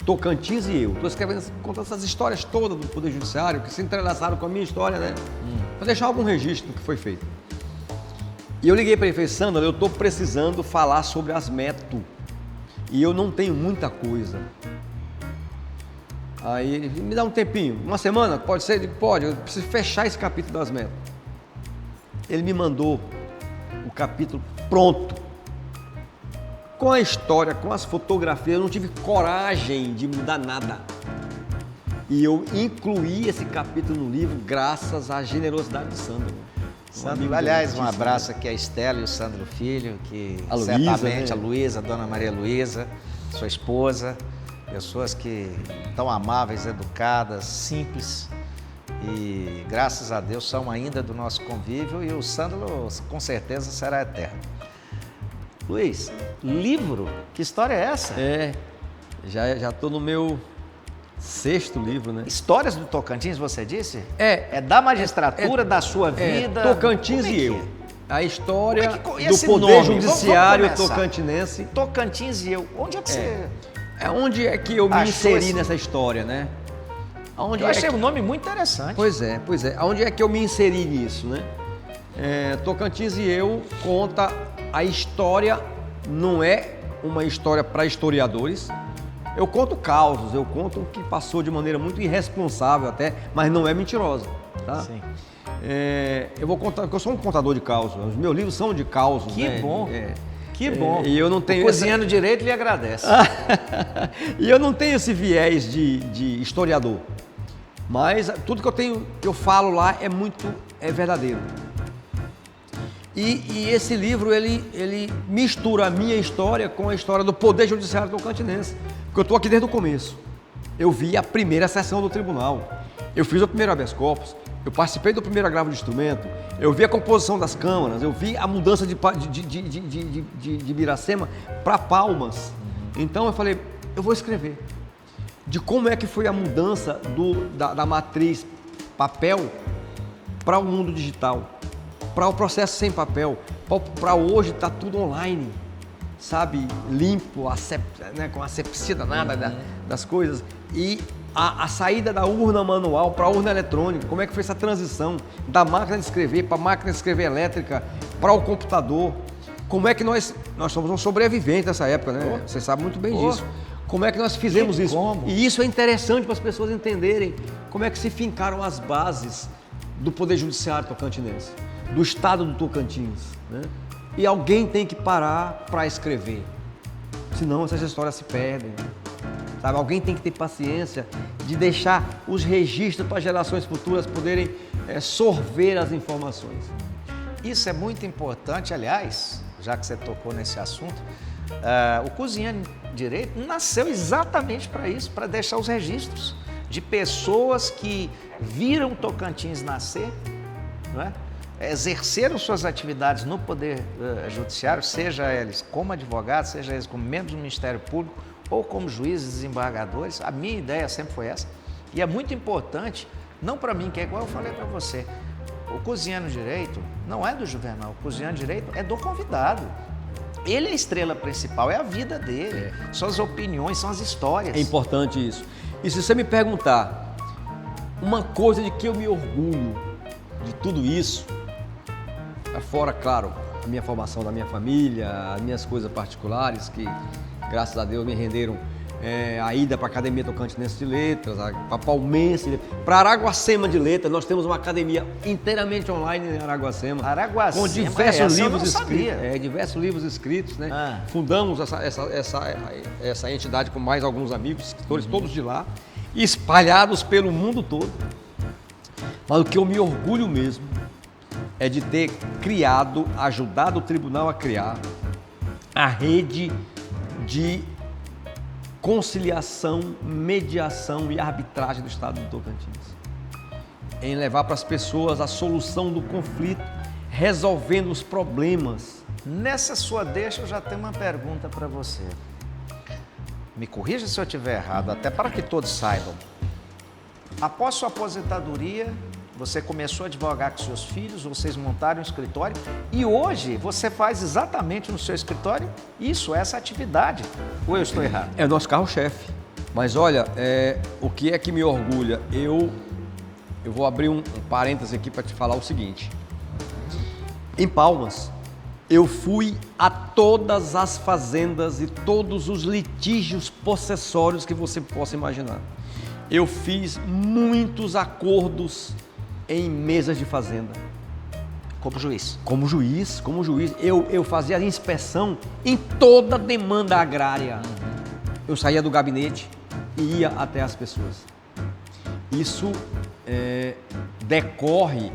Tocantins e Eu. Estou escrevendo, contando essas histórias todas do Poder Judiciário que se entrelaçaram com a minha história, né? Para deixar algum registro do que foi feito. E eu liguei para ele e falei, Sandro, eu estou precisando falar sobre as Meto. E eu não tenho muita coisa. Aí ele me dá um tempinho, uma semana, pode ser? Eu digo, pode, eu preciso fechar esse capítulo das Meto. Ele me mandou o capítulo pronto. Com a história, com as fotografias, eu não tive coragem de mudar nada. E eu incluí esse capítulo no livro graças à generosidade de Sandro. Sandro, aliás, um abraço aqui a Estela e o Sandro Filho, que a Luísa, certamente, né? a Luísa, a dona Maria Luísa, sua esposa, pessoas que tão amáveis, educadas, simples e graças a Deus são ainda do nosso convívio e o Sandro com certeza será eterno. Luiz, livro? Que história é essa? Já estou no meu 6º livro, né? Histórias do Tocantins, você disse? É da magistratura, da sua vida? Tocantins Como é e que Eu. A história e do esse Poder nome? Judiciário Vamos começar. tocantinense. Tocantins e Eu. Onde é que você... Onde é que eu me Achou inseri esse- nessa história, né? Onde Eu é achei que... um nome muito interessante. Pois é. Onde é que eu me inseri nisso, né? Tocantins e Eu conta a história, não é uma história para historiadores. Eu conto causos, eu conto o que passou de maneira muito irresponsável até, mas não é mentirosa, tá? Sim. Eu vou contar, porque eu sou um contador de causos, os meus livros são de causos, Que né? bom. Que bom. E eu não tenho... O Cozinhando Direito lhe agradece. E eu não tenho esse viés de historiador, mas tudo que eu falo lá é verdadeiro. E esse livro, ele mistura a minha história com a história do Poder Judiciário tocantinense, porque eu estou aqui desde o começo. Eu vi a primeira sessão do tribunal, eu fiz o primeiro habeas corpus, eu participei do primeiro agravo de instrumento, eu vi a composição das câmaras, eu vi a mudança de Miracema para Palmas. Então eu falei, eu vou escrever de como é que foi a mudança da matriz papel para o mundo digital, para o processo sem papel, para hoje está tudo online, sabe, limpo, né, com asepsia danada das coisas, e a saída da urna manual para a urna eletrônica, como é que foi essa transição da máquina de escrever para a máquina de escrever elétrica, para o computador, como é que nós somos um sobrevivente nessa época, né? Você sabe muito bem disso. Como é que nós fizemos isso? E isso é interessante para as pessoas entenderem como é que se fincaram as bases do Poder Judiciário tocantinense, do Estado do Tocantins, né? E alguém tem que parar para escrever, senão essas histórias se perdem, sabe? Alguém tem que ter paciência de deixar os registros para gerações futuras poderem sorver as informações. Isso é muito importante, aliás, já que você tocou nesse assunto, o Cozinhando Direito nasceu exatamente para isso, para deixar os registros de pessoas que viram Tocantins nascer, não é? Exerceram suas atividades no Poder Judiciário, seja eles como advogados, seja eles como membros do Ministério Público ou como juízes, desembargadores. A minha ideia sempre foi essa. E é muito importante, não para mim, que é igual eu falei para você, o Cozinhando Direito não é do Juvenal, o Cozinhando Direito é do convidado. Ele é a estrela principal, é a vida dele, são as opiniões, são as histórias. É importante isso. E se você me perguntar uma coisa de que eu me orgulho de tudo isso, fora, claro, a minha formação da minha família, as minhas coisas particulares que, graças a Deus, me renderam a ida para a Academia Tocantinense de Letras, para a Palmense, para Araguacema de Letras. Nós temos uma academia inteiramente online em Araguacema. Araguacema, com diversos livros eu não escritos. sabia. Diversos livros escritos, né? Fundamos essa entidade com mais alguns amigos, escritores, todos de lá, espalhados pelo mundo todo. Mas o que eu me orgulho mesmo é de ter criado, ajudado o tribunal a criar a rede de conciliação, mediação e arbitragem do Estado do Tocantins. Em levar para as pessoas a solução do conflito, resolvendo os problemas. Nessa sua deixa, eu já tenho uma pergunta para você. Me corrija se eu estiver errado, até para que todos saibam. Após sua aposentadoria, você começou a advogar com seus filhos, vocês montaram um escritório e hoje você faz exatamente no seu escritório isso, essa atividade. Ou eu estou errado? É o nosso carro-chefe. Mas olha, o que é que me orgulha? Eu vou abrir um parêntese aqui para te falar o seguinte. Em Palmas, eu fui a todas as fazendas e todos os litígios possessórios que você possa imaginar. Eu fiz muitos acordos em mesas de fazenda. Como juiz? Como juiz. Eu fazia a inspeção em toda demanda agrária. Eu saía do gabinete e ia até as pessoas. Isso decorre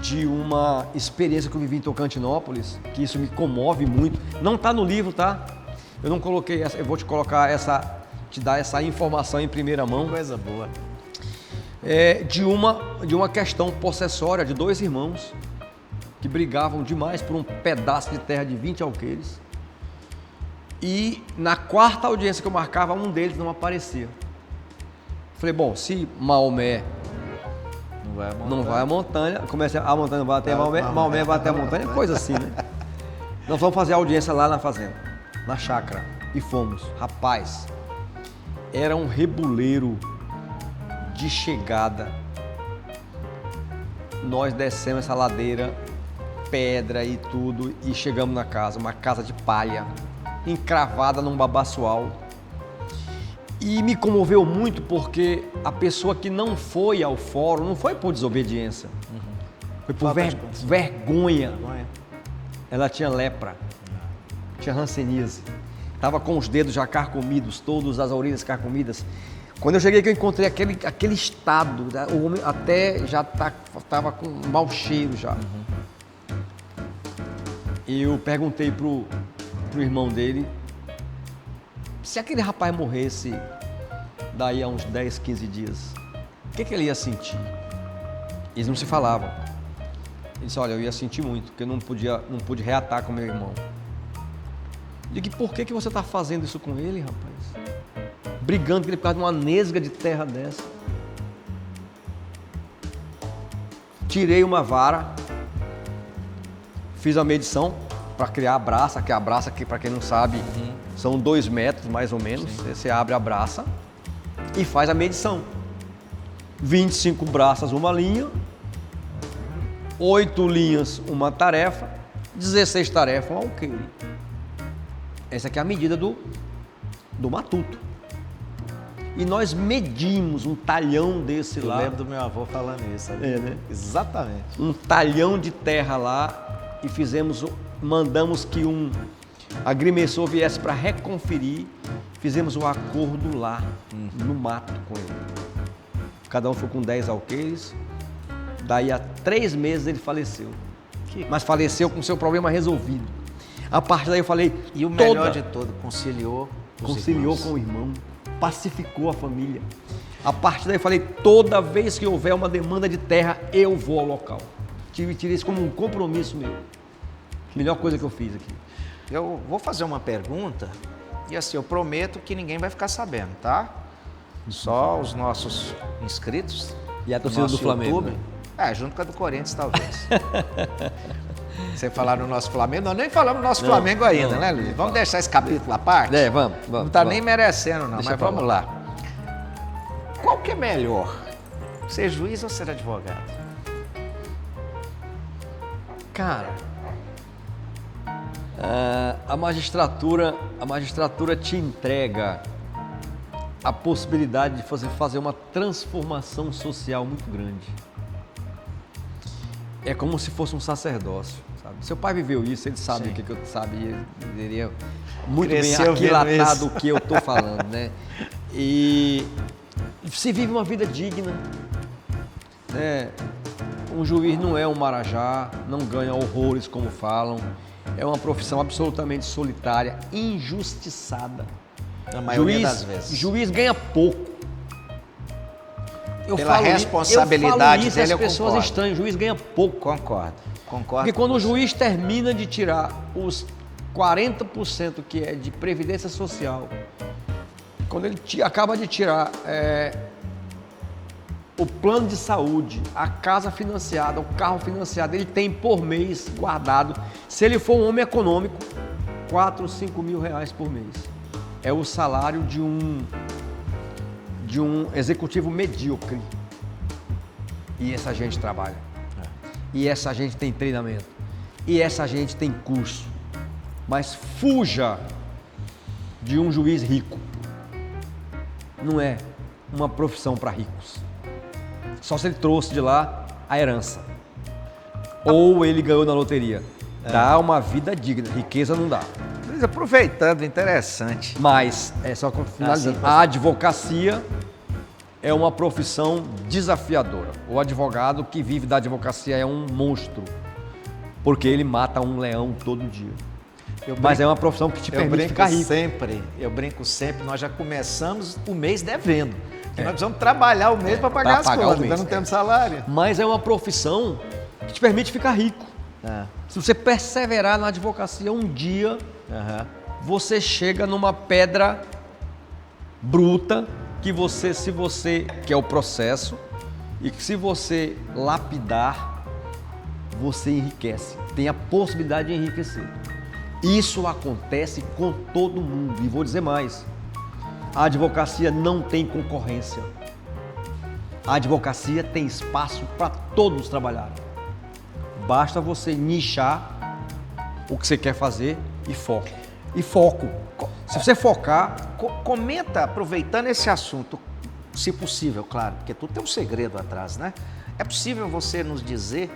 de uma experiência que eu vivi em Tocantinópolis, que isso me comove muito. Não está no livro, tá? Eu não coloquei essa, eu vou te colocar te dar essa informação em primeira mão. Coisa boa. De uma questão possessória de dois irmãos que brigavam demais por um pedaço de terra de 20 alqueires. E na quarta audiência que eu marcava, um deles não aparecia. Falei, bom, se Maomé não vai à montanha, começa a montanha vai até Maomé, Maomé vai até a montanha, coisa assim, né? Nós vamos fazer a audiência lá na fazenda, na chácara. E fomos. Rapaz, era um rebuleiro de chegada. Nós descemos essa ladeira, pedra e tudo, e chegamos na casa, uma casa de palha, encravada num babaçoal. E me comoveu muito porque a pessoa que não foi ao fórum, não foi por desobediência, foi por vergonha. Ela tinha lepra, tinha hanseníase, estava com os dedos já carcomidos, todas as orelhas carcomidas. Quando eu cheguei que eu encontrei aquele estado, o homem até já estava com um mau cheiro já. E eu perguntei pro irmão dele se aquele rapaz morresse daí a uns 10, 15 dias, o que ele ia sentir? Eles não se falavam. Ele disse, olha, eu ia sentir muito, porque eu não pude reatar com meu irmão. Eu digo, por que você está fazendo isso com ele, rapaz? Brigando com ele por causa de uma nesga de terra dessa. Tirei uma vara, fiz a medição para criar a braça, que a braça, que para quem não sabe, são 2 metros mais ou menos. Você abre a braça e faz a medição. 25 braças, uma linha, 8 linhas, uma tarefa, 16 tarefas, um alqueire. Essa aqui é a medida do matuto. E nós medimos um talhão desse lá. Eu lembro do meu avô falando isso. Né? Exatamente. Um talhão de terra lá e mandamos que um agrimensor viesse para reconferir. Fizemos um acordo lá, no mato com ele. Cada um foi com 10 alqueires. Daí a 3 meses ele faleceu. Mas faleceu com seu problema resolvido. A partir daí eu falei... E o melhor de tudo, conciliou com o irmão. Pacificou a família. A partir daí eu falei, toda vez que houver uma demanda de terra, eu vou ao local. Tirei isso como um compromisso meu. Melhor coisa que eu fiz aqui. Eu vou fazer uma pergunta e assim, eu prometo que ninguém vai ficar sabendo, tá? Só os nossos inscritos. E a torcida do Flamengo. YouTube, né? Junto com a do Corinthians, talvez. Você falar no nosso Flamengo, nós nem falamos no nosso Flamengo ainda, né, Luiz? Vamos deixar esse capítulo à parte? Vamos. Não está nem merecendo, não, mas vamos lá. Qual que é melhor? Ser juiz ou ser advogado? Cara, A magistratura te entrega a possibilidade de fazer uma transformação social muito grande. É como se fosse um sacerdócio, sabe? Seu pai viveu isso, ele sabe o que eu sabia, ele diria muito bem aquilatado o que eu estou falando, né? E se vive uma vida digna, né? Um juiz não é um marajá, não ganha horrores como falam, é uma profissão absolutamente solitária, injustiçada. Na maioria das vezes. Juiz ganha pouco. Pela responsabilidade dele, eu as pessoas concordo. estranham, o juiz ganha pouco. Concordo. Porque quando o juiz termina de tirar os 40% que é de previdência social, quando ele acaba de tirar o plano de saúde, a casa financiada, o carro financiado, ele tem por mês guardado, se ele for um homem econômico, 4, 5 mil reais por mês. É o salário de um executivo medíocre. E essa gente trabalha. E essa gente tem treinamento. E essa gente tem curso. Mas fuja de um juiz rico. Não é uma profissão para ricos. Só se ele trouxe de lá a herança. Ou ele ganhou na loteria. Dá uma vida digna. Riqueza não dá. Mas aproveitando, interessante. Mas, só finalizando, a advocacia é uma profissão desafiadora. O advogado que vive da advocacia é um monstro, porque ele mata um leão todo dia. Mas é uma profissão que te permite ficar rico. Eu brinco sempre, nós já começamos o mês devendo. Nós precisamos trabalhar o mês para pagar as contas, ainda não temos salário. Mas é uma profissão que te permite ficar rico. Se você perseverar na advocacia um dia, você chega numa pedra bruta que é o processo, e que se você lapidar, você enriquece. Tem a possibilidade de enriquecer. Isso acontece com todo mundo. E vou dizer mais, a advocacia não tem concorrência. A advocacia tem espaço para todos trabalharem. Basta você nichar o que você quer fazer e foco. Se você focar... Comenta, aproveitando esse assunto, se possível, claro, porque tudo tem um segredo atrás, né? É possível você nos dizer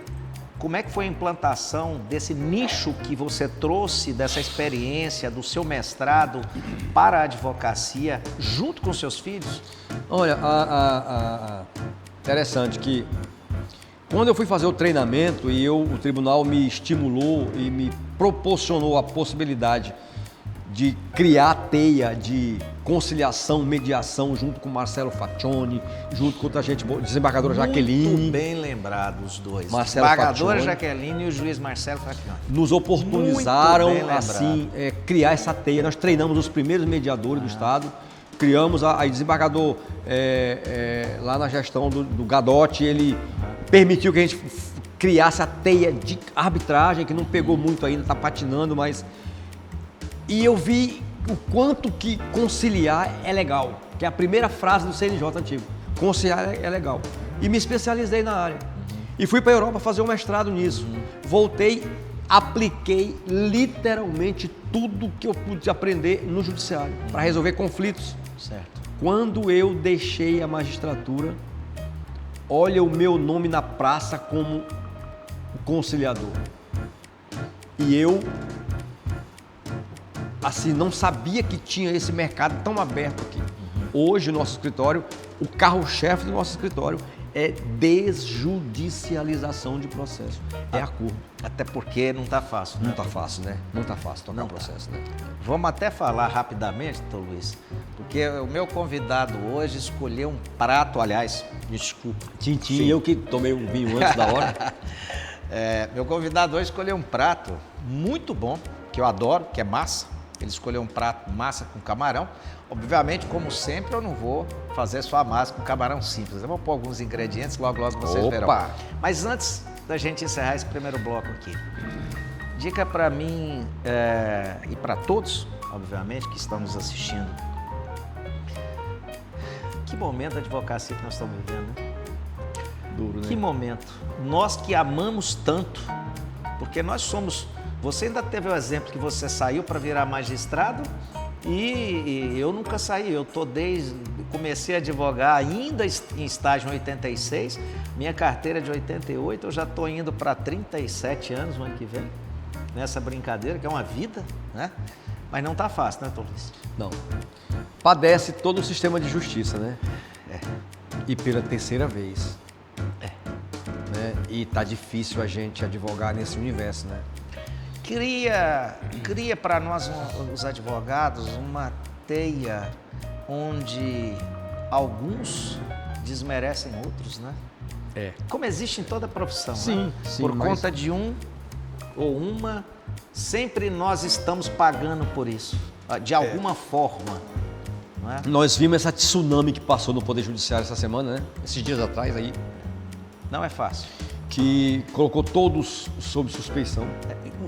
como é que foi a implantação desse nicho que você trouxe, dessa experiência, do seu mestrado para a advocacia, junto com seus filhos? Olha, interessante que quando eu fui fazer o treinamento e o tribunal me estimulou e me proporcionou a possibilidade de criar a teia de conciliação, mediação, junto com Marcelo Faccioni, junto com outra gente, desembargadora Jaqueline. Muito bem lembrado os dois. Marcelo Desembargadora Faccioni. Jaqueline e o juiz Marcelo Faccioni. Nos oportunizaram, assim, criar essa teia. Nós treinamos os primeiros mediadores do Estado, criamos a desembargador lá na gestão do Gadotti, ele permitiu que a gente criasse a teia de arbitragem, que não pegou muito ainda, está patinando, mas... E eu vi o quanto que conciliar é legal, que é a primeira frase do CNJ antigo. Conciliar é legal. E me especializei na área. E fui para a Europa fazer um mestrado nisso. Voltei, apliquei literalmente tudo que eu pude aprender no judiciário para resolver conflitos. Certo. Quando eu deixei a magistratura, olha o meu nome na praça como conciliador. E eu... assim, não sabia que tinha esse mercado tão aberto aqui. Hoje, o nosso escritório, o carro-chefe do nosso escritório é desjudicialização de processo. É acordo. Até porque não está fácil, né? Não está fácil, né? Não está fácil tocar o processo, né? Vamos até falar rapidamente, doutor Luiz, porque o meu convidado hoje escolheu um prato, aliás, desculpa. Tintim, eu que tomei um vinho antes da hora. Meu convidado hoje escolheu um prato muito bom, que eu adoro, que é massa. Ele escolheu um prato massa com camarão. Obviamente, como sempre, eu não vou fazer só a massa com camarão simples. Eu vou pôr alguns ingredientes, logo vocês verão. Mas antes da gente encerrar esse primeiro bloco aqui, dica para mim e para todos, obviamente, que estão nos assistindo. Que momento da advocacia que nós estamos vivendo, né? Duro, né? Que momento. Nós que amamos tanto, porque nós somos Você ainda teve o exemplo que você saiu para virar magistrado e eu nunca saí. Eu comecei a advogar ainda em estágio em 86, minha carteira é de 88, eu já estou indo para 37 anos no ano que vem, nessa brincadeira, que é uma vida, né? Mas não está fácil, né, doutor Luiz? Não. Padece todo o sistema de justiça, né? E pela terceira vez. Né? E tá difícil a gente advogar nesse universo, né? Cria para nós, os advogados, uma teia onde alguns desmerecem outros, né? Como existe em toda profissão, Sim, né? sim, Por mas... conta de um ou uma, sempre nós estamos pagando por isso, de alguma forma. Não é? Nós vimos essa tsunami que passou no Poder Judiciário essa semana, né? Esses dias atrás aí. Não é fácil. Que colocou todos sob suspeição.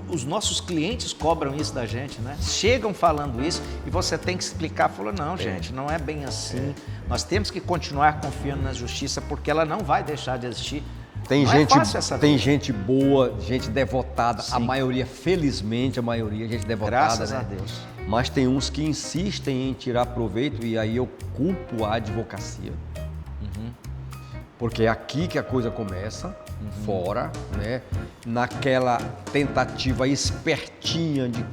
Os nossos clientes cobram isso da gente, né? Chegam falando isso e você tem que explicar, falou, não, gente, não é bem assim. Nós temos que continuar confiando na justiça porque ela não vai deixar de existir. Tem não gente, é fácil essa vida. gente boa, gente devotada, Sim. A maioria, felizmente, a maioria, gente devotada. Graças né? a Deus. Mas tem uns que insistem em tirar proveito e aí eu culpo a advocacia. Porque é aqui que a coisa começa, fora, né? Naquela tentativa espertinha de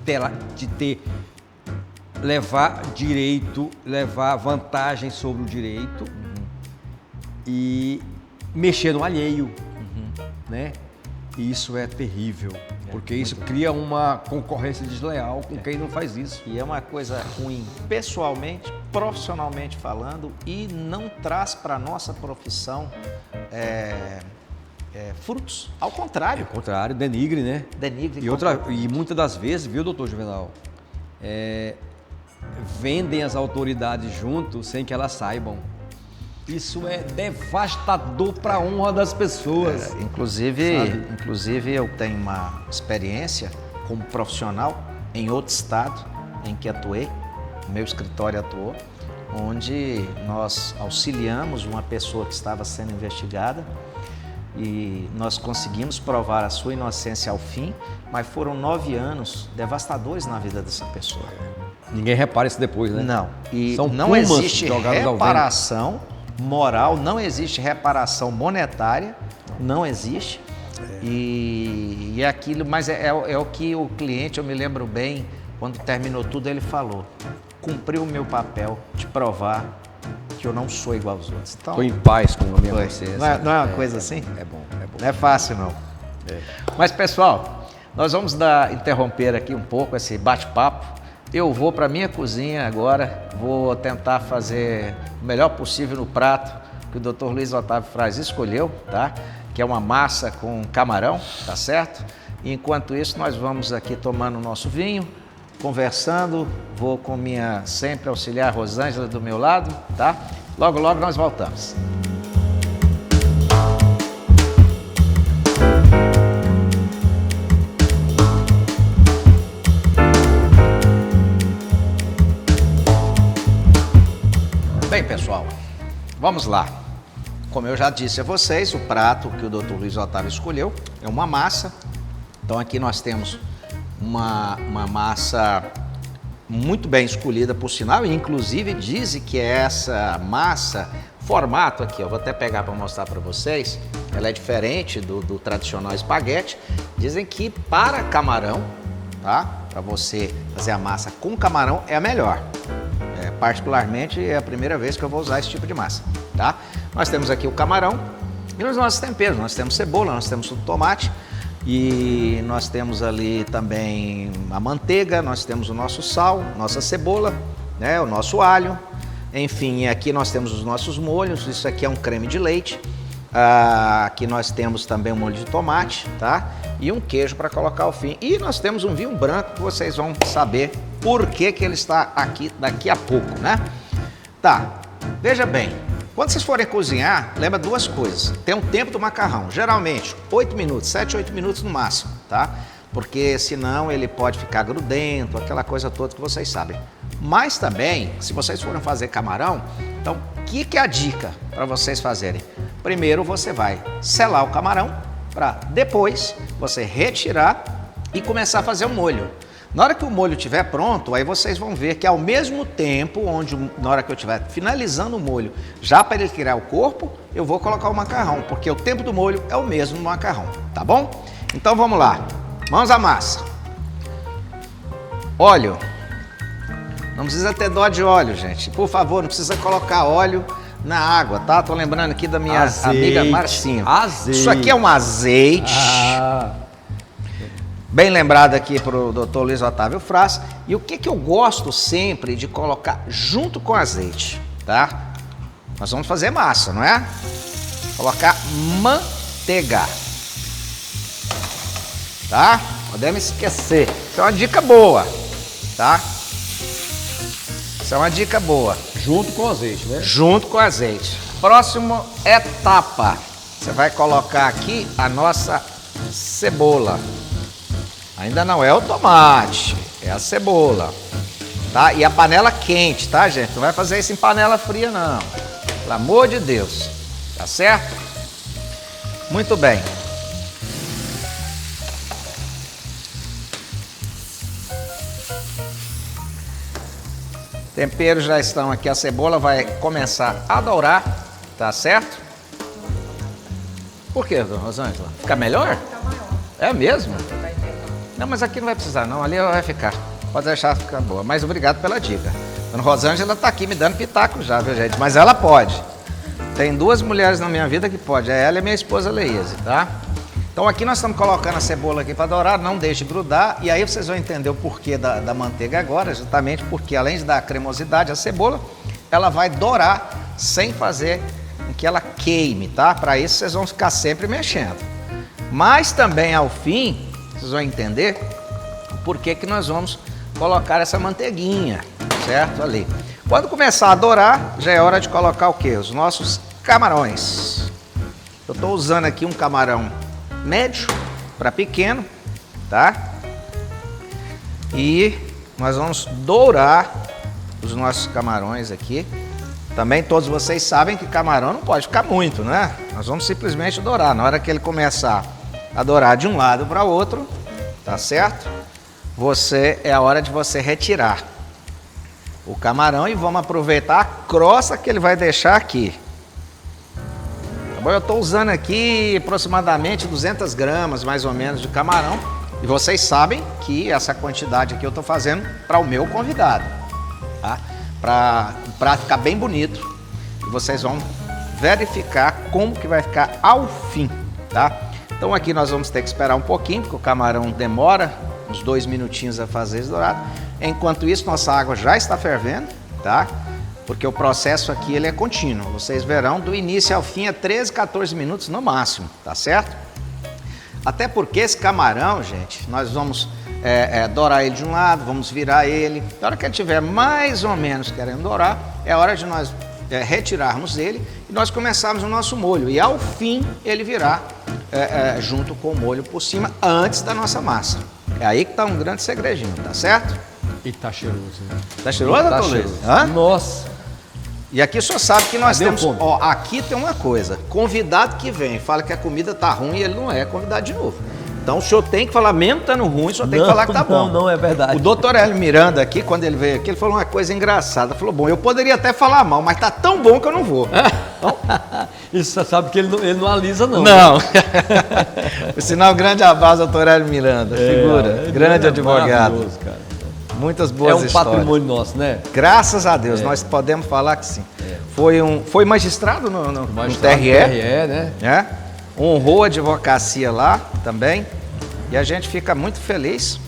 levar direito, levar vantagem sobre o direito e mexer no alheio, né? E isso é terrível, porque isso cria uma concorrência desleal com quem não faz isso. E é uma coisa ruim, pessoalmente, profissionalmente falando, e não traz para a nossa profissão frutos. Ao contrário. Ao contrário, denigre, né? Denigre. E muitas das vezes, viu, doutor Juvenal, vendem as autoridades junto sem que elas saibam. Isso é devastador para a honra das pessoas. Inclusive, eu tenho uma experiência como profissional em outro estado em que atuei, meu escritório atuou, onde nós auxiliamos uma pessoa que estava sendo investigada e nós conseguimos provar a sua inocência ao fim, mas foram 9 anos devastadores na vida dessa pessoa. Ninguém repara isso depois, né? Não. E São não pumas existe jogados ao vento. reparação moral, não existe reparação monetária, não existe. E aquilo, mas é o que o cliente, eu me lembro bem, quando terminou tudo, ele falou: cumpri o meu papel de provar que eu não sou igual aos outros. Então, Estou em paz com a minha consciência. Não é uma coisa assim? É bom. Não é fácil, não. Mas, pessoal, nós vamos interromper aqui um pouco esse bate-papo. Eu vou para a minha cozinha agora, vou tentar fazer o melhor possível no prato que o Dr. Luiz Otávio Fraz escolheu, tá? Que é uma massa com camarão, tá certo? E enquanto isso, nós vamos aqui tomando o nosso vinho, conversando, vou com minha sempre auxiliar Rosângela do meu lado, tá? Logo, logo nós voltamos. Bem, pessoal, vamos lá. Como eu já disse a vocês, o prato que o Dr. Luiz Otávio escolheu é uma massa. Então aqui nós temos uma massa muito bem escolhida, por sinal, e inclusive dizem que essa massa, formato aqui, eu vou até pegar para mostrar para vocês, ela é diferente do tradicional espaguete. Dizem que para camarão, tá? Para você fazer a massa com camarão é a melhor. Particularmente é a primeira vez que eu vou usar esse tipo de massa, tá? Nós temos aqui o camarão e os nossos temperos. Nós temos cebola, nós temos o tomate e nós temos ali também a manteiga, nós temos o nosso sal, nossa cebola, né? O nosso alho. Enfim, aqui nós temos os nossos molhos. Isso aqui é um creme de leite. Aqui nós temos também um molho de tomate, tá? E um queijo para colocar ao fim. E nós temos um vinho branco que vocês vão saber por que ele está aqui daqui a pouco, né? Tá, veja bem, quando vocês forem cozinhar, lembra duas coisas. Tem um tempo do macarrão, geralmente 8 minutos, 7, 8 minutos no máximo, tá? Porque senão ele pode ficar grudento, aquela coisa toda que vocês sabem. Mas também, se vocês forem fazer camarão, então o que é a dica para vocês fazerem? Primeiro você vai selar o camarão para depois você retirar e começar a fazer o molho. Na hora que o molho estiver pronto, aí vocês vão ver que ao mesmo tempo, na hora que eu estiver finalizando o molho, já para ele criar o corpo, eu vou colocar o macarrão, porque o tempo do molho é o mesmo no macarrão, tá bom? Então vamos lá, mãos à massa. Óleo. Não precisa ter dó de óleo, gente. Por favor, não precisa colocar óleo na água, tá? Tô lembrando aqui da minha amiga Marcinha. Azeite. Isso aqui é um azeite. Bem lembrado aqui para o Dr. Luiz Otávio Fraz. E o que eu gosto sempre de colocar junto com o azeite, tá? Nós vamos fazer massa, não é? Colocar manteiga, tá? Podemos esquecer. Isso é uma dica boa, tá? Isso é uma dica boa. Junto com o azeite, né? Junto com o azeite. Próxima etapa. Você vai colocar aqui a nossa cebola. Ainda não é o tomate, é a cebola, tá? E a panela quente, tá, gente? Não vai fazer isso em panela fria, não. Pelo amor de Deus, tá certo? Muito bem. Temperos já estão aqui, a cebola vai começar a dourar, tá certo? Por quê, dona Rosângela? Fica melhor? Fica maior. É mesmo? Não, mas aqui não vai precisar não, ali ela vai ficar. Pode deixar ficar boa, mas obrigado pela dica. Dona Rosângela tá aqui me dando pitaco já, viu, gente? Mas ela pode. Tem duas mulheres na minha vida que pode, é ela e minha esposa Leíse, tá? Então aqui nós estamos colocando a cebola aqui para dourar, não deixe grudar. E aí vocês vão entender o porquê da manteiga agora, justamente porque além de dar cremosidade, a cebola, ela vai dourar sem fazer com que ela queime, tá? Para isso vocês vão ficar sempre mexendo. Mas também ao fim, vocês vão entender o porquê que nós vamos colocar essa manteiguinha, certo? Ali. Quando começar a dourar, já é hora de colocar o quê? Os nossos camarões. Eu estou usando aqui um camarão médio para pequeno, tá? E nós vamos dourar os nossos camarões aqui. Também todos vocês sabem que camarão não pode ficar muito, né? Nós vamos simplesmente dourar. Na hora que ele começar a dourar de um lado para o outro, tá certo? É a hora de você retirar o camarão e vamos aproveitar a crosta que ele vai deixar aqui. Tá bom? Eu estou usando aqui aproximadamente 200 gramas, mais ou menos, de camarão. E vocês sabem que essa quantidade aqui eu estou fazendo para o meu convidado, tá? Para o prato ficar bem bonito. E vocês vão verificar como que vai ficar ao fim, tá? Então aqui nós vamos ter que esperar um pouquinho, porque o camarão demora uns 2 minutinhos a fazer esse dourado. Enquanto isso, nossa água já está fervendo, tá? Porque o processo aqui ele é contínuo. Vocês verão, do início ao fim é 13, 14 minutos no máximo, tá certo? Até porque esse camarão, gente, nós vamos dourar ele de um lado, vamos virar ele. Na hora que ele estiver mais ou menos querendo dourar, é hora de nós retirarmos ele e nós começarmos o nosso molho. E ao fim ele virá junto com o molho por cima, antes da nossa massa. É aí que está um grande segredinho, tá certo? E tá cheiroso, né? Tá cheiroso, Tá doutor Luiz? cheiroso. Hã? Nossa. E aqui o senhor sabe que nós Cadê o temos... fome? Ó, aqui tem uma coisa. Convidado que vem, fala que a comida tá ruim e ele não é convidado de novo. Então o senhor tem que falar, mesmo estando ruim, o senhor tem que falar que tá bom. Não é verdade. O doutor Hélio Miranda aqui, quando ele veio aqui, ele falou uma coisa engraçada. Falou, bom, eu poderia até falar mal, mas tá tão bom que eu não vou. Então, Isso você sabe que ele não alisa, não. não. Por sinal, grande abraço, doutor Hélio Miranda. Figura, grande advogado. Maravilhoso, cara. Muitas boas histórias. Patrimônio nosso, né? Graças a Deus, nós podemos falar que sim. Foi magistrado no TRE, né? Honrou a advocacia lá também. E a gente fica muito feliz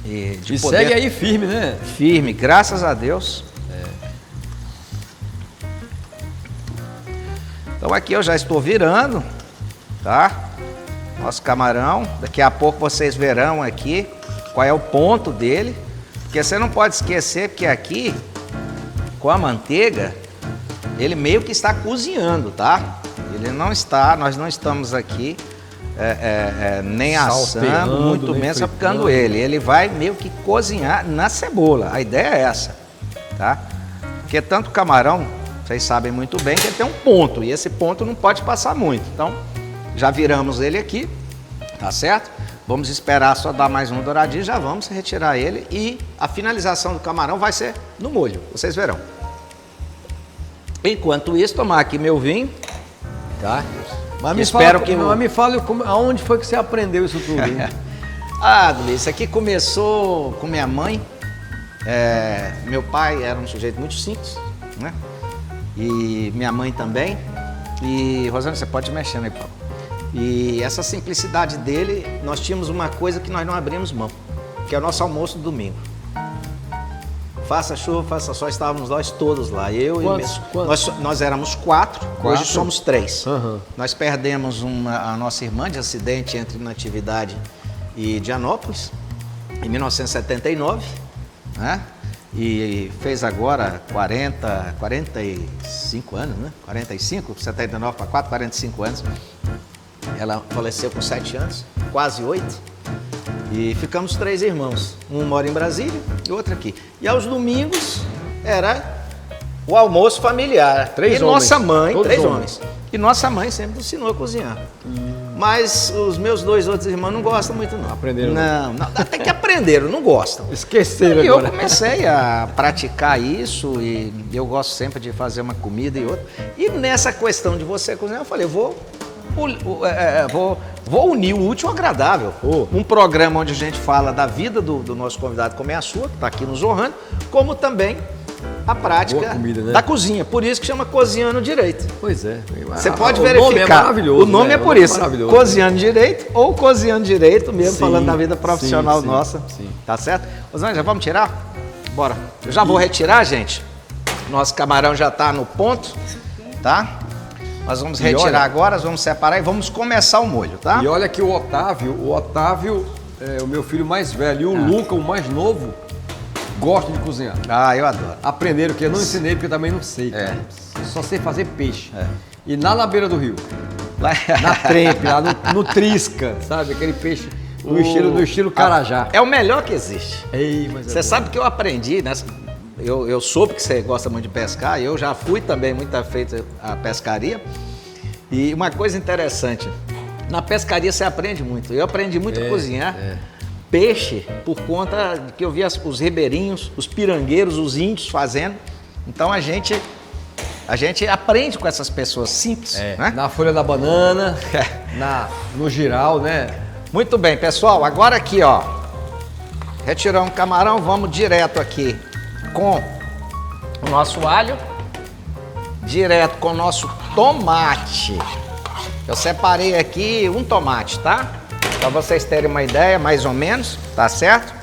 de poder... segue aí firme, né? Firme, graças a Deus. Então aqui eu já estou virando, tá? Nosso camarão. Daqui a pouco vocês verão aqui qual é o ponto dele. Porque você não pode esquecer que aqui, com a manteiga, ele meio que está cozinhando, tá? Ele não está, nós não estamos aqui nem assando, muito menos aplicando ele. Ele vai meio que cozinhar na cebola. A ideia é essa, tá? Porque tanto o camarão, vocês sabem muito bem que ele tem um ponto. E esse ponto não pode passar muito. Então, já viramos ele aqui, tá certo? Vamos esperar só dar mais um douradinho, já vamos retirar ele e a finalização do camarão vai ser no molho, vocês verão. Enquanto isso, tomar aqui meu vinho, tá? Mas me fale aonde foi que você aprendeu isso tudo, hein? Luiz, isso aqui começou com minha mãe. Meu pai era um sujeito muito simples, né? E minha mãe também. E, Rosana, você pode mexer aí, Paulo. E essa simplicidade dele, nós tínhamos uma coisa que nós não abrimos mão, que é o nosso almoço do domingo. Faça chuva, faça sol, estávamos nós todos lá. Nós éramos quatro, hoje somos 3. Uhum. Nós perdemos a nossa irmã de acidente entre Natividade e Dianópolis, em 1979, né? E fez agora 45 anos, né? 45, 79 para 4, 45 anos. Ela faleceu com 7 anos, quase 8. E ficamos 3 irmãos. Um mora em Brasília e outro aqui. E aos domingos era o almoço familiar. 3 homens. Nossa mãe, todos 3 homens. E nossa mãe sempre nos ensinou a cozinhar. Mas os meus 2 outros irmãos não gostam muito, não. Aprenderam? Não, até que aprenderam, não gostam. Esqueceram e agora. Eu comecei a praticar isso e eu gosto sempre de fazer uma comida e outra. E nessa questão de você cozinhar, eu falei, vou unir o útil ao agradável. Um programa onde a gente fala da vida do nosso convidado, como é a sua, que está aqui nos honrando, como também a prática comida, né? da cozinha. Por isso que chama Cozinhando Direito. Pois é. Você pode verificar. O nome é maravilhoso. O nome é por isso. Cozinhando Direito ou Cozinhando Direito mesmo, sim, falando da vida profissional nossa. Sim. Tá certo? Rosana, já vamos tirar? Bora. Eu já vou retirar, gente. Nosso camarão já está no ponto, tá? Nós vamos retirar agora, nós vamos separar e vamos começar o molho, tá? E olha que o Otávio é o meu filho mais velho e o Luca, o mais novo, gosta de cozinhar. Eu adoro. Aprenderam, que eu não ensinei porque eu também não sei. Eu só sei fazer peixe. E lá na beira do rio. Lá... Na trempe, lá no trisca, sabe? Aquele peixe do estilo carajá. É o melhor que existe. Mas você sabe que eu aprendi, né? Eu soube que você gosta muito de pescar, eu já fui também muito feito a pescaria. E uma coisa interessante, na pescaria você aprende muito. Eu aprendi muito a cozinhar peixe por conta que eu via os ribeirinhos, os pirangueiros, os índios fazendo. Então a gente aprende com essas pessoas simples. Né? Na folha da banana, no giral, né? Muito bem, pessoal. Agora aqui, ó, retiramos o camarão, vamos direto aqui com o nosso alho, direto com o nosso tomate. Eu separei aqui um tomate, tá? Para vocês terem uma ideia, mais ou menos, tá certo?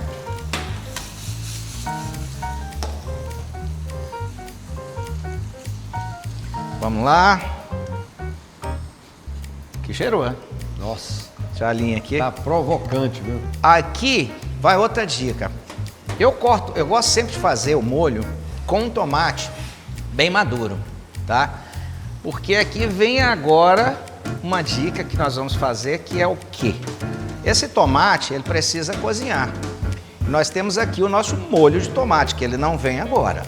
Vamos lá. Que cheirou, hein? Nossa. Deixa a linha aqui. Tá provocante, viu? Aqui vai outra dica. Eu gosto sempre de fazer o molho com um tomate bem maduro, tá? Porque aqui vem agora uma dica que nós vamos fazer, que é o quê? Esse tomate, ele precisa cozinhar. Nós temos aqui o nosso molho de tomate, que ele não vem agora.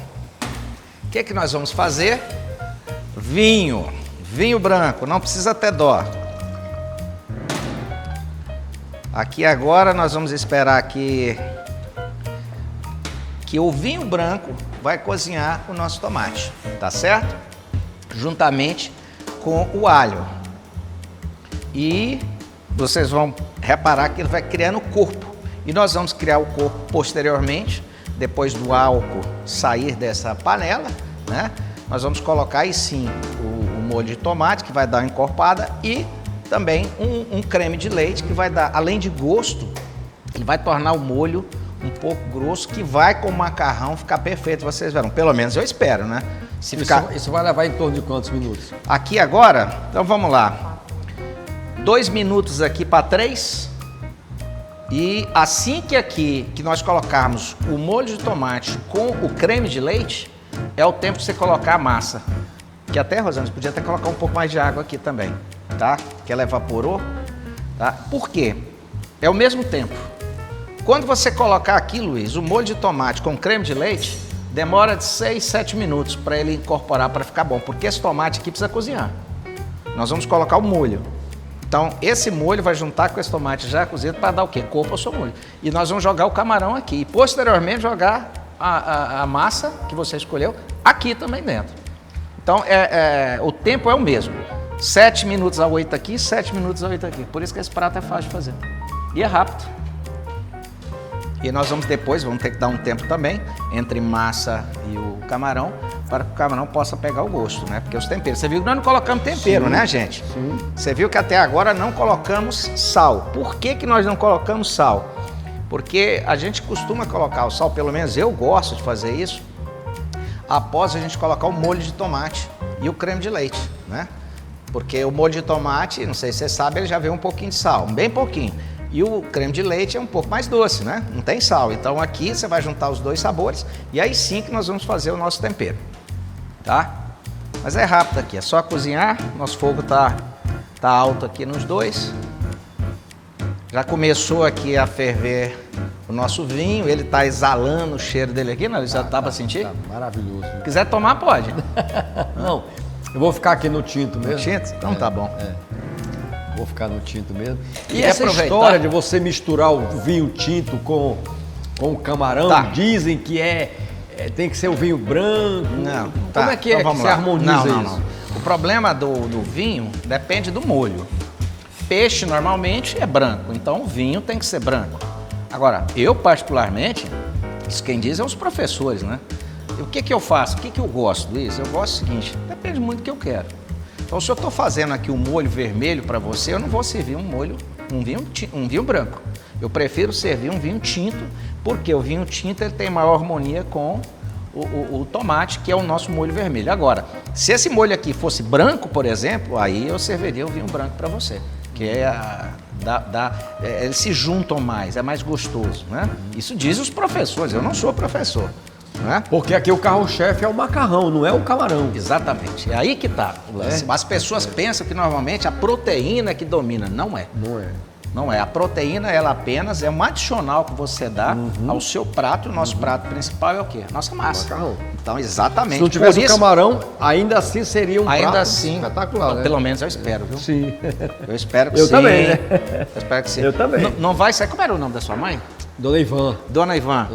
O que nós vamos fazer? Vinho branco, não precisa ter dó. Aqui agora nós vamos esperar que o vinho branco vai cozinhar o nosso tomate, tá certo? Juntamente com o alho. E vocês vão reparar que ele vai criando corpo. E nós vamos criar o corpo posteriormente, depois do álcool sair dessa panela, né? Nós vamos colocar aí sim o molho de tomate, que vai dar uma encorpada, e também um creme de leite, que vai dar, além de gosto, ele vai tornar o molho um pouco grosso, que vai com o macarrão ficar perfeito, vocês verão. Pelo menos eu espero, né? Isso vai levar em torno de quantos minutos? Aqui agora, então vamos lá. 2 minutos aqui para 3. E assim que nós colocarmos o molho de tomate com o creme de leite, é o tempo de você colocar a massa. Que até, Rosana, você podia até colocar um pouco mais de água aqui também, tá? Que ela evaporou, tá? Por quê? É o mesmo tempo. Quando você colocar aqui, Luiz, o molho de tomate com creme de leite, demora de 6, 7 minutos para ele incorporar, para ficar bom, porque esse tomate aqui precisa cozinhar. Nós vamos colocar o molho. Então, esse molho vai juntar com esse tomate já cozido para dar o quê? Corpo ao seu molho. E nós vamos jogar o camarão aqui. E, posteriormente, jogar a massa que você escolheu aqui também dentro. Então, o tempo é o mesmo. 7 minutos a 8 aqui, 7 minutos a 8 aqui. Por isso que esse prato é fácil de fazer. E é rápido. E nós vamos ter que dar um tempo também entre massa e o camarão, para que o camarão possa pegar o gosto, né? Porque os temperos, você viu que nós não colocamos tempero, sim, né, gente? Sim. Você viu que até agora não colocamos sal. Por que nós não colocamos sal? Porque a gente costuma colocar o sal, pelo menos eu gosto de fazer isso, após a gente colocar o molho de tomate e o creme de leite, né? Porque o molho de tomate, não sei se você sabe, ele já vem um pouquinho de sal, bem pouquinho. E o creme de leite é um pouco mais doce, né? Não tem sal. Então aqui você vai juntar os dois sabores e aí sim que nós vamos fazer o nosso tempero, tá? Mas é rápido aqui, é só cozinhar. Nosso fogo tá alto aqui nos dois. Já começou aqui a ferver o nosso vinho, ele tá exalando o cheiro dele aqui, não? Já dá para sentir? Tá maravilhoso. Se quiser tomar, pode. Não, eu vou ficar aqui no tinto mesmo. No tinto? Então tá bom. Vou ficar no tinto mesmo. E essa história de você misturar o vinho tinto com o camarão, dizem que tem que ser o vinho branco. Não, como é que então você harmoniza isso? Não. O problema do vinho depende do molho. Peixe normalmente é branco, então o vinho tem que ser branco. Agora, eu particularmente, isso quem diz é os professores, né? E o que eu faço? O que eu gosto, Luiz? Eu gosto do seguinte, depende muito do que eu quero. Então, se eu estou fazendo aqui um molho vermelho para você, eu não vou servir um vinho branco. Eu prefiro servir um vinho tinto, porque o vinho tinto ele tem maior harmonia com o tomate, que é o nosso molho vermelho. Agora, se esse molho aqui fosse branco, por exemplo, aí eu serviria o vinho branco para você, que eles se juntam mais, é mais gostoso, né? Isso dizem os professores, eu não sou professor. Né? Porque aqui o carro-chefe é o macarrão, não é o camarão. Exatamente, é aí que está. As pessoas pensam que normalmente a proteína é que domina, não é. Não é, a proteína ela apenas é um adicional que você dá ao seu prato. O nosso prato principal é o quê? Nossa massa. Macarrão. Então, exatamente. Se não tivesse o camarão, ainda assim seria um prato espetacular, né? Pelo menos eu espero, viu? Sim. Eu espero que eu sim. Também, né? Eu espero que sim. Eu também. Não vai sair, como era o nome da sua mãe? Dona Ivan. Dona Ivan.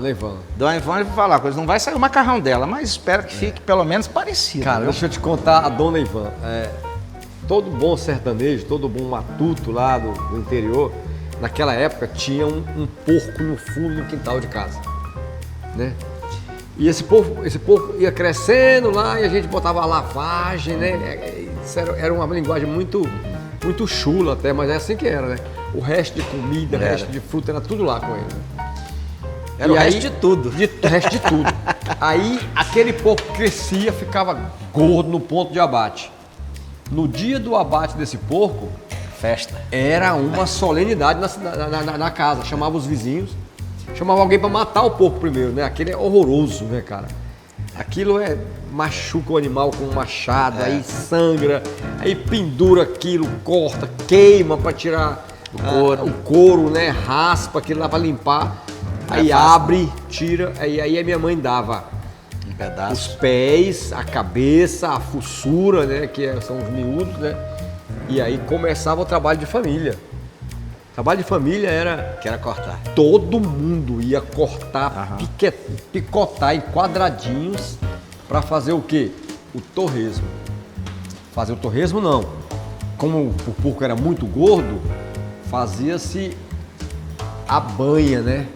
Dona Ivan, eu vou falar uma coisa, não vai sair o macarrão dela, mas espero que fique pelo menos parecido. Cara, deixa eu te contar a Dona Ivan. Todo bom sertanejo, todo bom matuto lá do interior, naquela época tinha um porco no fundo do quintal de casa, né? E esse porco ia crescendo lá e a gente botava a lavagem, né? Isso era uma linguagem muito chula até, mas é assim que era, né? O resto de comida, o resto de fruta, era tudo lá com ele. Era o resto de tudo. O resto de tudo. Aí aquele porco crescia, ficava gordo no ponto de abate. No dia do abate desse porco, festa. Era uma solenidade na casa. Chamava os vizinhos, chamava alguém para matar o porco primeiro, né? Aquele é horroroso, né, cara? Aquilo machuca o animal com um machado, aí sangra, aí pendura aquilo, corta, queima para tirar o couro, né? Raspa aquilo lá para limpar, aí abre, tira, aí a minha mãe dava um pedaço, os pés, a cabeça, a fossura, né? Que são os miúdos, né? E aí começava o trabalho de família. O trabalho de família era... Que era cortar. Todo mundo ia cortar, picotar em quadradinhos para fazer o quê? O torresmo. Fazer o torresmo não. Como o porco era muito gordo, fazia-se a banha, né?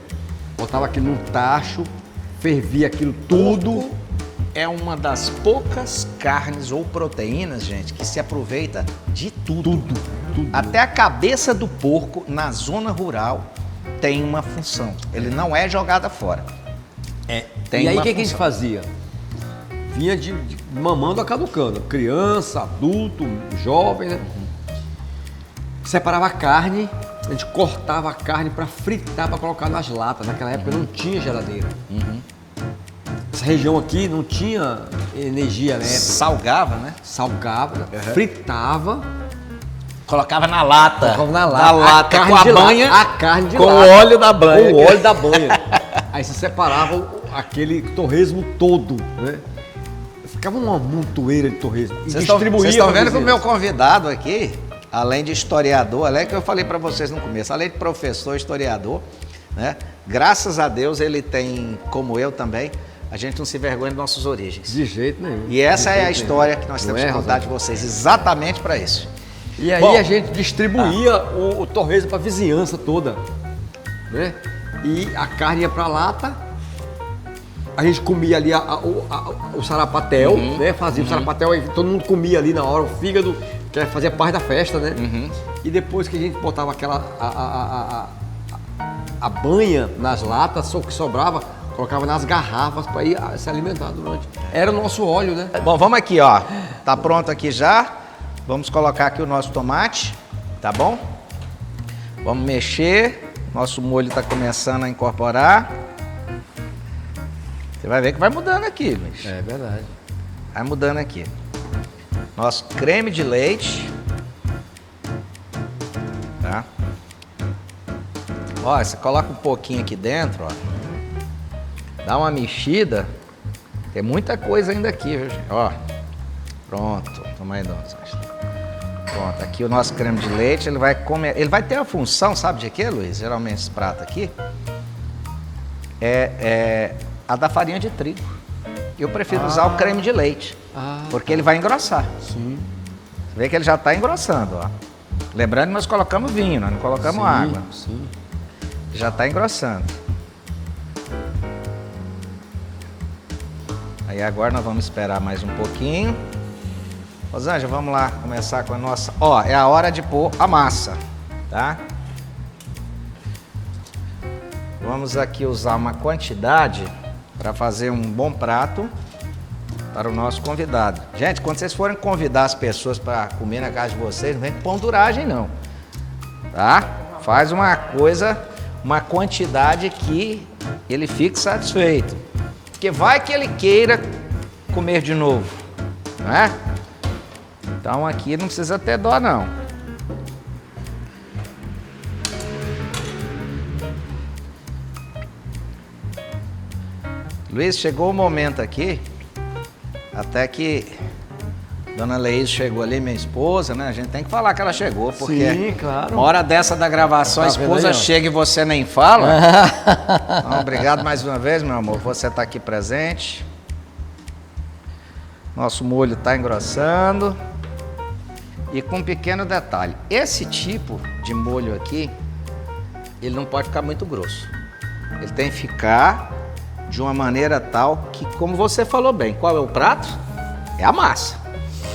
Botava aquilo num tacho, fervia aquilo tudo. É uma das poucas carnes ou proteínas, gente, que se aproveita de tudo. Até a cabeça do porco, na zona rural, tem uma função. Ele não é jogada fora. E aí o que a gente fazia? Vinha de mamando a caducando. Criança, adulto, jovem, né? Separava a carne, a gente cortava a carne para fritar, para colocar nas latas. Naquela época não tinha geladeira. Essa região aqui não tinha energia elétrica. Salgava, né? Salgava, fritava. Colocava na lata. Colocava na lata. Com a banha. A carne de com lata. O óleo da banha. Com o óleo da banha. Aí você separava aquele torresmo todo, né? Ficava uma montoeira de torresmo. Vocês estão vendo que o meu convidado aqui, além de historiador, além que eu falei para vocês no começo, além de professor, historiador, né? Graças a Deus ele tem, como eu também, a gente não se vergonha de nossas origens. De jeito nenhum. E essa é a história que nós temos que contar de vocês, exatamente para isso. E aí a gente distribuía o torresmo para a vizinhança toda, né? E a carne ia para lata, a gente comia ali o sarapatel, né? Fazia o sarapatel, aí todo mundo comia ali na hora, o fígado, que fazia parte da festa, né? E depois que a gente botava a banha nas latas, o que sobrava, colocava nas garrafas para ir se alimentar durante. Era o nosso óleo, né? Bom, vamos aqui, ó. Tá pronto aqui já. Vamos colocar aqui o nosso tomate, tá bom? Vamos mexer. Nosso molho está começando a incorporar. Você vai ver que vai mudando aqui, Luiz. É verdade. Vai mudando aqui. Nosso creme de leite. Tá? Ó, você coloca um pouquinho aqui dentro, ó. Dá uma mexida. Tem muita coisa ainda aqui, viu, gente? Ó. Pronto. Toma aí, dona. Pronto, aqui o nosso creme de leite, ele vai ter a função, sabe de quê, Luiz? Geralmente esse prato aqui é a da farinha de trigo. Eu prefiro usar o creme de leite, porque ele vai engrossar. Sim. Você vê que ele já está engrossando, ó. Lembrando que nós colocamos vinho, nós não colocamos água. Sim. Já está engrossando. Aí agora nós vamos esperar mais um pouquinho. Rosângela, vamos lá começar com a nossa... Ó, é a hora de pôr a massa, tá? Vamos aqui usar uma quantidade para fazer um bom prato para o nosso convidado. Gente, quando vocês forem convidar as pessoas para comer na casa de vocês, não vem com pão duragem não, tá? Faz uma coisa, uma quantidade que ele fique satisfeito. Porque vai que ele queira comer de novo, não é? Então aqui não precisa ter dó não. Luiz, chegou o momento aqui, até que Dona Leís chegou ali, minha esposa, né? A gente tem que falar que ela chegou, porque sim, claro. Uma hora dessa da gravação a esposa chega e você nem fala. Então, obrigado mais uma vez, meu amor, você está aqui presente. Nosso molho está engrossando. E com um pequeno detalhe, esse tipo de molho aqui, ele não pode ficar muito grosso. Ele tem que ficar de uma maneira tal que, como você falou bem, qual é o prato? É a massa.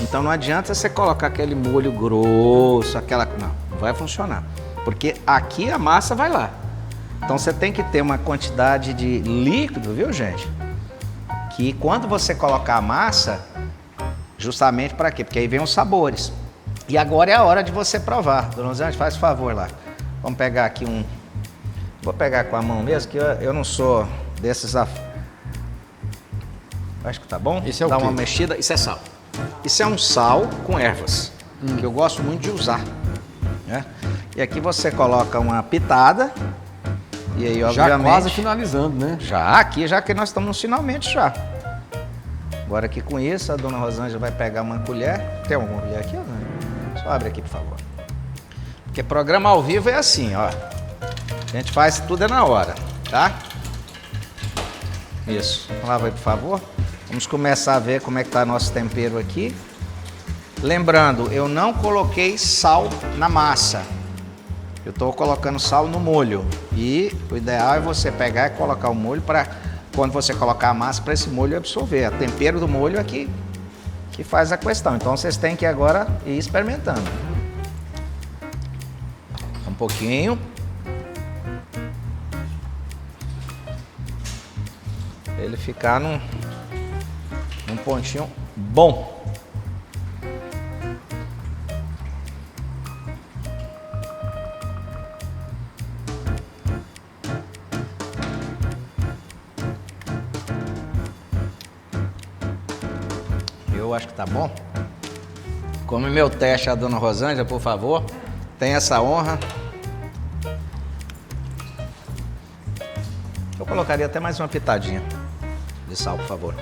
Então não adianta você colocar aquele molho grosso, não vai funcionar. Porque aqui a massa vai lá. Então você tem que ter uma quantidade de líquido, viu, gente? Que quando você colocar a massa, justamente para quê? Porque aí vem os sabores. E agora é a hora de você provar. Dona Rosângela, faz favor lá. Vamos pegar aqui um... Vou pegar com a mão mesmo, que eu não sou desses... Acho que tá bom. Isso é o Dá quê? uma mexida. Isso é sal. Isso é um sal com ervas, que eu gosto muito de usar, né? E aqui você coloca uma pitada. E aí, obviamente... Já quase finalizando, né? Já que nós estamos finalmente já. Agora aqui com isso, a Dona Rosângela vai pegar uma colher. Tem alguma colher aqui? Não? Só abre aqui, por favor. Porque programa ao vivo é assim, ó. A gente faz tudo na hora, tá? Isso. Lava aí, por favor. Vamos começar a ver como é que tá nosso tempero aqui. Lembrando, eu não coloquei sal na massa. Eu estou colocando sal no molho. E o ideal é você pegar e colocar o molho para, quando você colocar a massa, para esse molho absorver. O tempero do molho aqui que faz a questão. Então vocês têm que agora ir experimentando. Um pouquinho. Ele ficar num pontinho bom. Eu acho que tá bom. Come meu teste a Dona Rosângela, por favor. Tem essa honra. Eu colocaria até mais uma pitadinha de sal, por favor.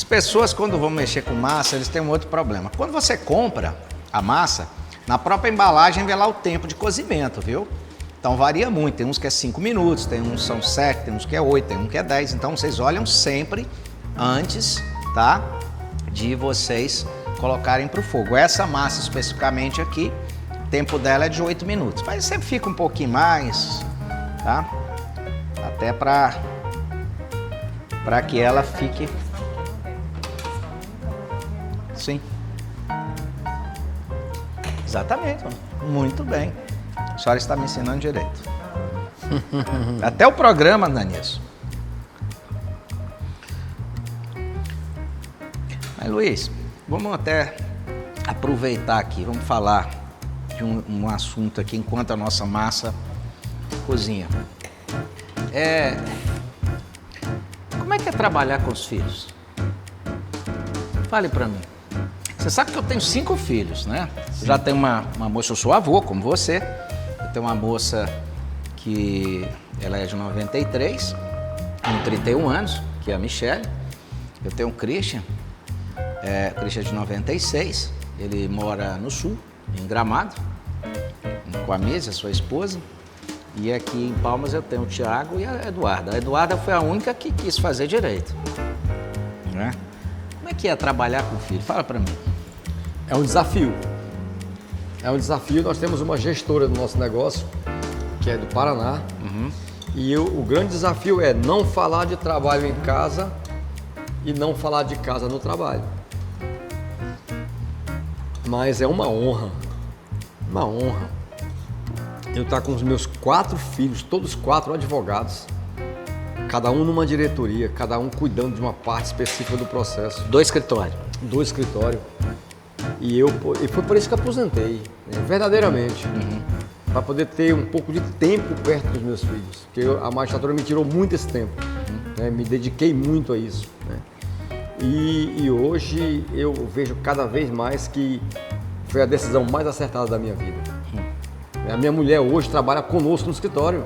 As pessoas, quando vão mexer com massa, eles têm um outro problema. Quando você compra a massa, na própria embalagem vê lá o tempo de cozimento, viu? Então varia muito, tem uns que é 5 minutos, tem uns que são 7, tem uns que é 8, tem um que é 10. Então vocês olham sempre antes, tá? De vocês colocarem para o fogo. Essa massa especificamente aqui, o tempo dela é de 8 minutos. Mas sempre fica um pouquinho mais, tá? Até para que ela fique... Sim. Exatamente. Muito bem. A senhora está me ensinando direito. Até o programa anda nisso. Mas, Luiz, vamos até aproveitar aqui, vamos falar de um assunto aqui enquanto a nossa massa cozinha. Como é que é trabalhar com os filhos? Fale para mim. Você sabe que eu tenho 5 filhos, né? Sim. Já tenho uma moça, eu sou avô, como você. Eu tenho uma moça que ela é de 93, com 31 anos, que é a Michele. Eu tenho o Christian, Christian é de 96, ele mora no sul, em Gramado, com a Mísia, sua esposa. E aqui em Palmas eu tenho o Tiago e a Eduarda. A Eduarda foi a única que quis fazer direito, né? Como é que é trabalhar com o filho? Fala para mim. É um desafio. É um desafio. Nós temos uma gestora do nosso negócio, que é do Paraná. Uhum. E o grande desafio é não falar de trabalho em casa e não falar de casa no trabalho. Mas é uma honra. Uma honra. Eu estar com os meus 4 filhos, todos 4 advogados. Cada um numa diretoria, cada um cuidando de uma parte específica do processo. 2 escritórios. 2 escritórios. E foi por isso que aposentei, né? Verdadeiramente. Uhum. Para poder ter um pouco de tempo perto dos meus filhos. Porque a magistratura me tirou muito esse tempo. Uhum. Né? Me dediquei muito a isso. Né? E hoje eu vejo cada vez mais que foi a decisão mais acertada da minha vida. Uhum. A minha mulher hoje trabalha conosco no escritório.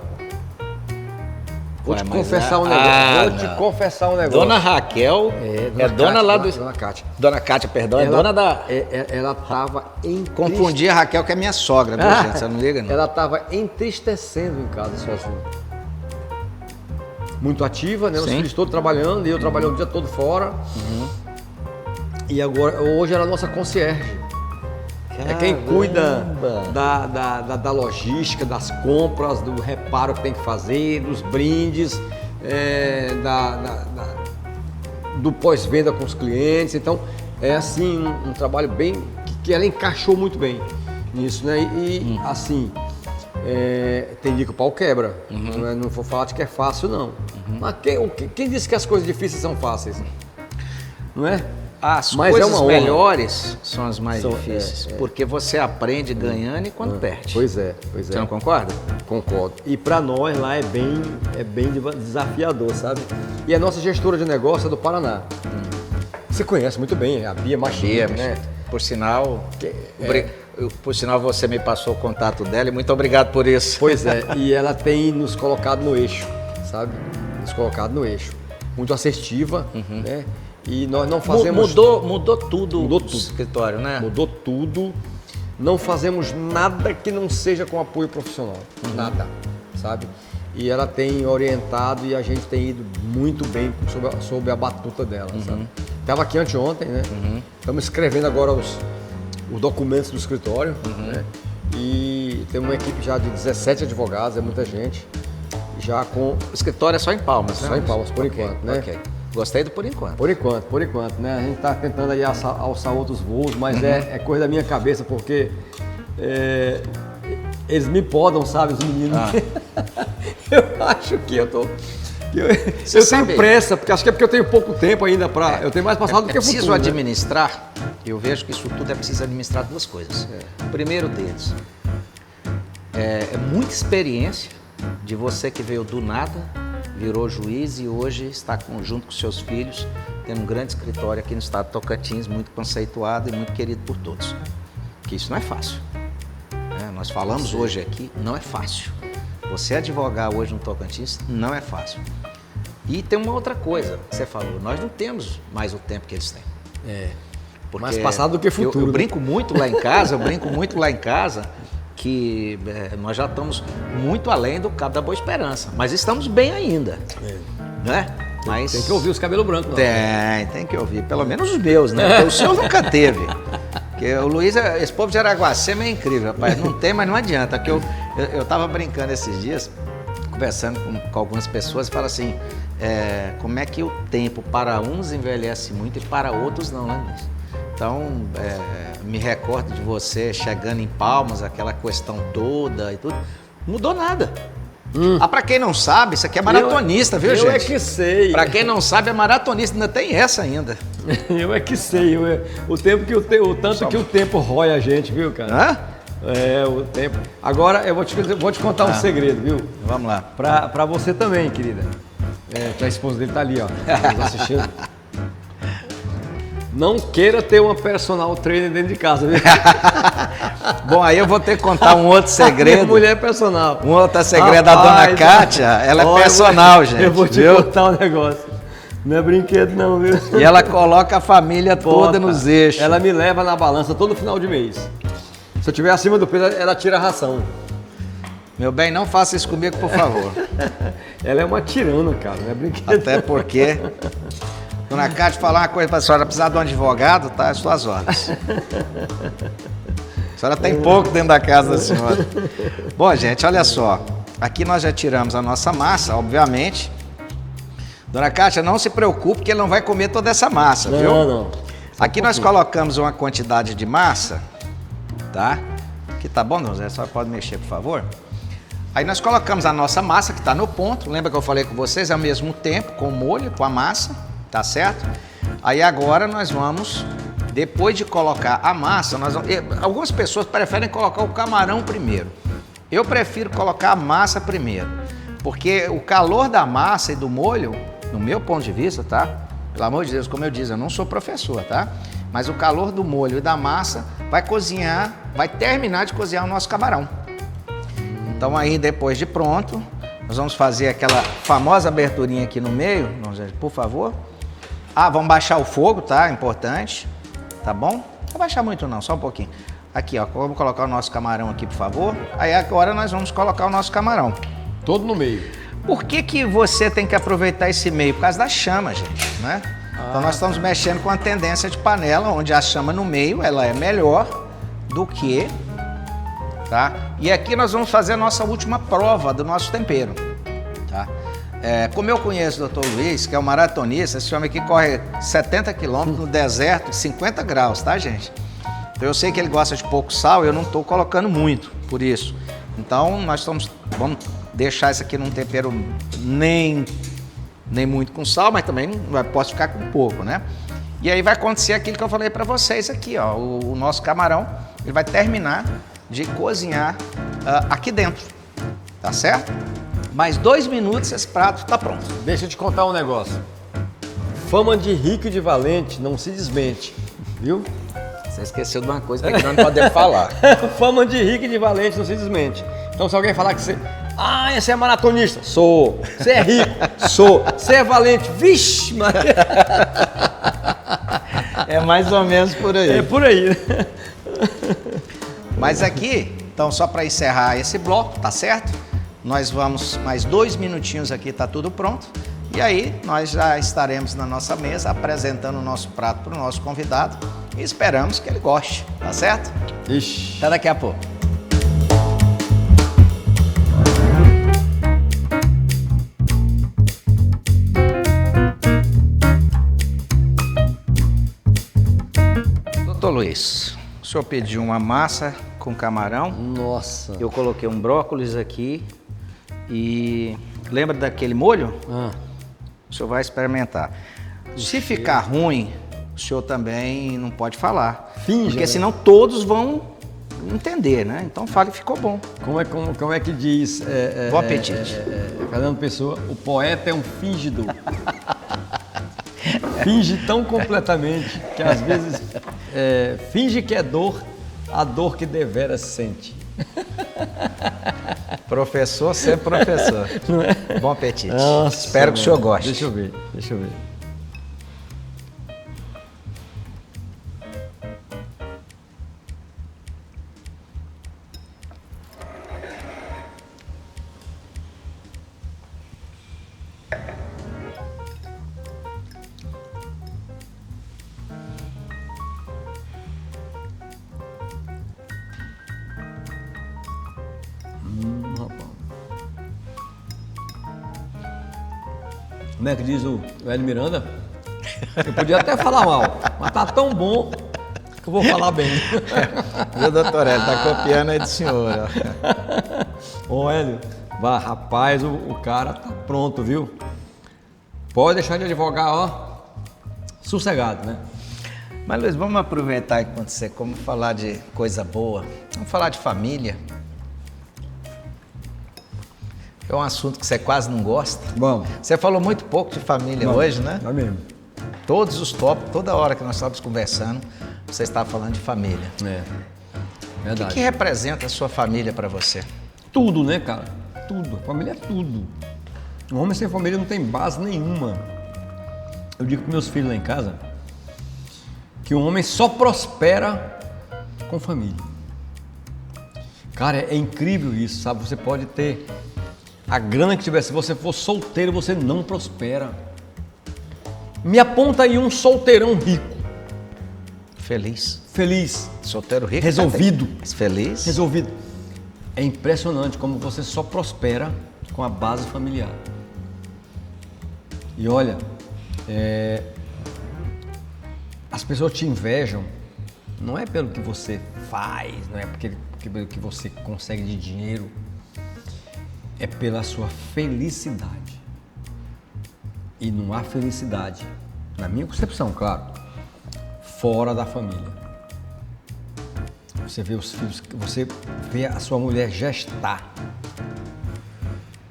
Vou te confessar um negócio. Confessar um negócio. Dona Raquel é dona lá do... Dona Cátia. Dona Cátia, perdão, é dona da... Ela estava Confundi a Raquel, que é minha sogra, viu, gente? Você não liga, não? Ela estava entristecendo em casa sozinha. Muito ativa, né? Os filhos todos trabalhando, e eu trabalhando o dia todo fora. Uhum. E agora, hoje ela é a nossa concierge. Caramba. É quem cuida da logística, das compras, do reparo que tem que fazer, dos brindes, do pós-venda com os clientes. Então, é assim um trabalho bem que ela encaixou muito bem nisso, né? E assim, tem dia que o pau quebra. Uhum. Não vou falar de que é fácil, não. Uhum. Mas quem disse que as coisas difíceis são fáceis? Não é? As coisas melhores são as mais difíceis, porque você aprende ganhando e quando perde. Pois é. Você não concorda? Concordo. E para nós lá é bem desafiador, sabe? E a nossa gestora de negócio é do Paraná. Você conhece muito bem, a Bia Machado, né? Por sinal, você me passou o contato dela e muito obrigado por isso. Pois é, e ela tem nos colocado no eixo, sabe? Nos colocado no eixo. Muito assertiva, né? E nós não fazemos... Mudou tudo o escritório, né? Mudou tudo. Não fazemos nada que não seja com apoio profissional. Nada, sabe? E ela tem orientado e a gente tem ido muito bem sob a batuta dela, sabe? Estava aqui anteontem, né? Estamos escrevendo agora os documentos do escritório, né? E temos uma equipe já de 17 advogados, é muita gente. Já com... O escritório é só em Palmas, né? Só em Palmas, por enquanto, né? Ok. Gostei do por enquanto. Por enquanto, né? A gente está tentando aí alçar outros voos, mas é coisa da minha cabeça, porque eles me podam, sabe, os meninos. Eu acho que eu tenho pressa, porque acho que é porque eu tenho pouco tempo ainda para... Eu tenho mais passado do que futuro. Preciso administrar, eu vejo que isso tudo é preciso administrar 2 coisas. O primeiro deles é muita experiência de você que veio do nada, virou juiz e hoje está junto com seus filhos, tendo um grande escritório aqui no estado de Tocantins, muito conceituado e muito querido por todos. Porque isso não é fácil. Nós falamos hoje aqui, não é fácil. Você advogar hoje no Tocantins não é fácil. E tem uma outra coisa que você falou, nós não temos mais o tempo que eles têm. Porque mais passado do que futuro. Eu brinco muito lá em casa, que nós já estamos muito além do Cabo da Boa Esperança, mas estamos bem ainda, né? Mas tem que ouvir os cabelos brancos. Tem que ouvir, pelo menos os meus, né? Porque o seu nunca teve. Porque o Luiz, esse povo de Araguacema é incrível, rapaz. Não tem, mas não adianta. Porque eu tava brincando esses dias, conversando com algumas pessoas, e falo assim, como é que o tempo para uns envelhece muito e para outros não, né, Luiz? Então, me recordo de você chegando em Palmas, aquela questão toda e tudo. Não mudou nada. Para quem não sabe, isso aqui é maratonista, viu, gente? Eu é que sei. Para quem não sabe, é maratonista, ainda tem essa ainda. Eu é que sei. O tanto que o tempo rói a gente, viu, cara? O tempo. Agora, eu vou te contar um segredo, viu? Vamos lá. Para você também, querida. Que a esposa dele tá ali, ó. Assistindo. Não queira ter uma personal trainer dentro de casa, viu? Bom, aí eu vou ter que contar um outro segredo. Minha mulher é personal. Um outro segredo da dona Kátia, ela é personal, gente. Eu vou te contar um negócio. Não é brinquedo não, viu? E ela coloca a família toda nos eixos. Ela me leva na balança todo final de mês. Se eu estiver acima do peso, ela tira a ração. Meu bem, não faça isso comigo, por favor. Ela é uma tirana, cara, não é brinquedo. Até porque... Dona Cátia, falar uma coisa para a senhora, precisar de um advogado, tá às suas ordens. A senhora tem pouco dentro da casa da senhora. Bom, gente, olha só. Aqui nós já tiramos a nossa massa, obviamente. Dona Cátia, não se preocupe que ele não vai comer toda essa massa, viu? Não. Aqui nós colocamos uma quantidade de massa, tá? Aqui tá bom, Dona Zé? A senhora pode mexer, por favor? Aí nós colocamos a nossa massa, que está no ponto. Lembra que eu falei com vocês? Ao mesmo tempo, com o molho, com a massa. Tá certo? Aí agora nós vamos, depois de colocar a massa, algumas pessoas preferem colocar o camarão primeiro. Eu prefiro colocar a massa primeiro, porque o calor da massa e do molho, no meu ponto de vista, tá? Pelo amor de Deus, como eu disse, eu não sou professor, tá? Mas o calor do molho e da massa vai cozinhar, vai terminar de cozinhar o nosso camarão. Então aí, depois de pronto, nós vamos fazer aquela famosa aberturinha aqui no meio, por favor. Vamos baixar o fogo, tá? Importante, tá bom? Não vai baixar muito não, só um pouquinho. Aqui, ó, vamos colocar o nosso camarão aqui, por favor. Aí agora nós vamos colocar o nosso camarão. Todo no meio. Por que você tem que aproveitar esse meio? Por causa da chama, gente, né? Então nós estamos mexendo com a tendência de panela, onde a chama no meio, ela é melhor do que, tá? E aqui nós vamos fazer a nossa última prova do nosso tempero, tá? Como eu conheço o Dr. Luiz, que é um maratonista, esse homem aqui corre 70 quilômetros no deserto, 50 graus, tá, gente? Então eu sei que ele gosta de pouco sal, eu não estou colocando muito, por isso. Então vamos deixar isso aqui num tempero nem muito com sal, mas também posso ficar com pouco, né? E aí vai acontecer aquilo que eu falei para vocês aqui, ó, o nosso camarão, ele vai terminar de cozinhar aqui dentro, tá certo? Mais 2 minutos esse prato está pronto. Deixa eu te contar um negócio. Fama de rico e de valente não se desmente, viu? Você esqueceu de uma coisa que nós não podemos falar. Fama de rico e de valente não se desmente. Então se alguém falar que você... você é maratonista? Sou. Você é rico? Sou. Você é valente? Vixe, Maria. É mais ou menos por aí. É por aí. Mas aqui, então só para encerrar esse bloco, tá certo? Nós vamos mais 2 minutinhos aqui, tá tudo pronto. E aí nós já estaremos na nossa mesa apresentando o nosso prato para o nosso convidado e esperamos que ele goste, tá certo? Ixi. Até daqui a pouco. Doutor Luiz, o senhor pediu uma massa com camarão. Nossa. Eu coloquei um brócolis aqui. E lembra daquele molho? O senhor vai experimentar. Se ficar ruim, o senhor também não pode falar. Finge, porque né? senão todos vão entender, né? Então fale que ficou bom. Como é que diz? Bom apetite. Fernando Pessoa, o poeta é um fingidor. Finge tão completamente que às vezes finge que é dor, a dor que deveras sente. Professor sempre professor. Não é? Bom apetite. Nossa, Espero que o senhor goste. Deixa eu ver. Rapaz. Como é que diz o Hélio Miranda? Eu podia até falar mal, mas tá tão bom que eu vou falar bem. Viu, doutor Hélio? Tá copiando aí do senhor. Ó. Ô Hélio, vá, rapaz, o cara tá pronto, viu? Pode deixar de advogar, ó, sossegado, né? Mas Luiz, vamos aproveitar enquanto você como falar de coisa boa. Vamos falar de família. É um assunto que você quase não gosta. Vamos. Você falou muito pouco de família hoje, né? É mesmo. Todos os tópicos, toda hora que nós estávamos conversando, você estava falando de família. É, O verdade. que representa a sua família para você? Tudo, né, cara? Tudo. Família é tudo. Um homem sem família não tem base nenhuma. Eu digo para meus filhos lá em casa que um homem só prospera com família. Cara, é incrível isso, sabe? Você pode ter a grana que tiver, se você for solteiro, você não prospera. Me aponta aí um solteirão rico, Feliz. feliz, Solteiro rico. resolvido. Feliz. Resolvido. É impressionante como você só prospera com a base familiar. E olha, as pessoas te invejam, não é pelo que você faz, não é pelo que você consegue de dinheiro, é pela sua felicidade. E não há felicidade, na minha concepção, claro, fora da família. Você vê os filhos, você vê a sua mulher gestar,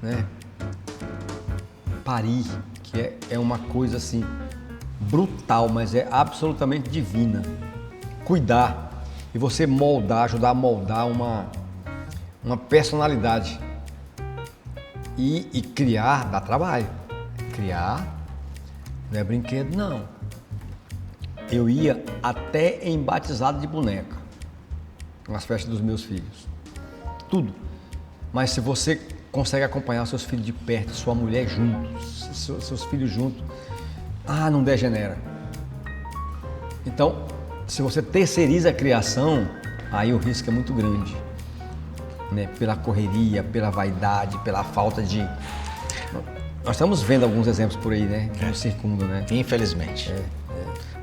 né? Parir, que é uma coisa assim brutal, mas é absolutamente divina. Cuidar e você moldar, ajudar a moldar uma personalidade e criar, dá trabalho. Criar não é brinquedo, não. Eu ia até em batizado de boneca, nas festas dos meus filhos, tudo. Mas se você consegue acompanhar seus filhos de perto, sua mulher junto, seus filhos juntos, não degenera. Então, se você terceiriza a criação, aí o risco é muito grande, né? Pela correria, pela vaidade, pela falta de... Nós estamos vendo alguns exemplos por aí, né? Que nos circundam, né? Infelizmente.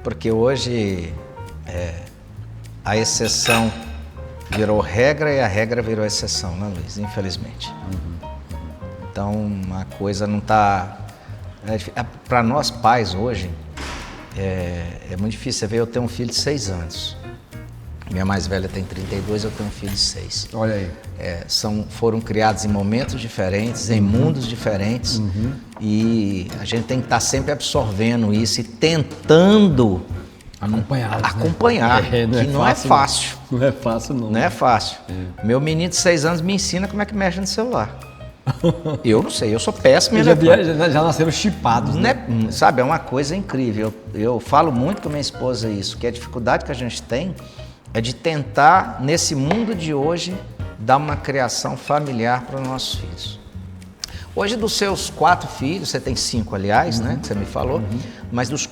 Porque hoje a exceção virou regra e a regra virou exceção, né, Luiz? Infelizmente. Então a coisa não está... Para nós pais hoje, é muito difícil. Você vê, eu tenho um filho de 6 anos. Minha mais velha tem 32, eu tenho um filho de 6. Olha aí. Foram criados em momentos diferentes, em mundos diferentes, e a gente tem que estar sempre absorvendo isso e tentando acompanhar, que não é fácil. Não é fácil, não. Não é fácil. Meu menino de 6 anos me ensina como é que mexe no celular. Eu não sei, eu sou péssimo. Já nasceram chipados, né? Sabe, é uma coisa incrível. Eu falo muito com minha esposa isso, que a dificuldade que a gente tem é de tentar, nesse mundo de hoje, dar uma criação familiar para os nossos filhos. Hoje, dos seus 4 filhos, você tem 5, aliás, né, que você me falou, mas dos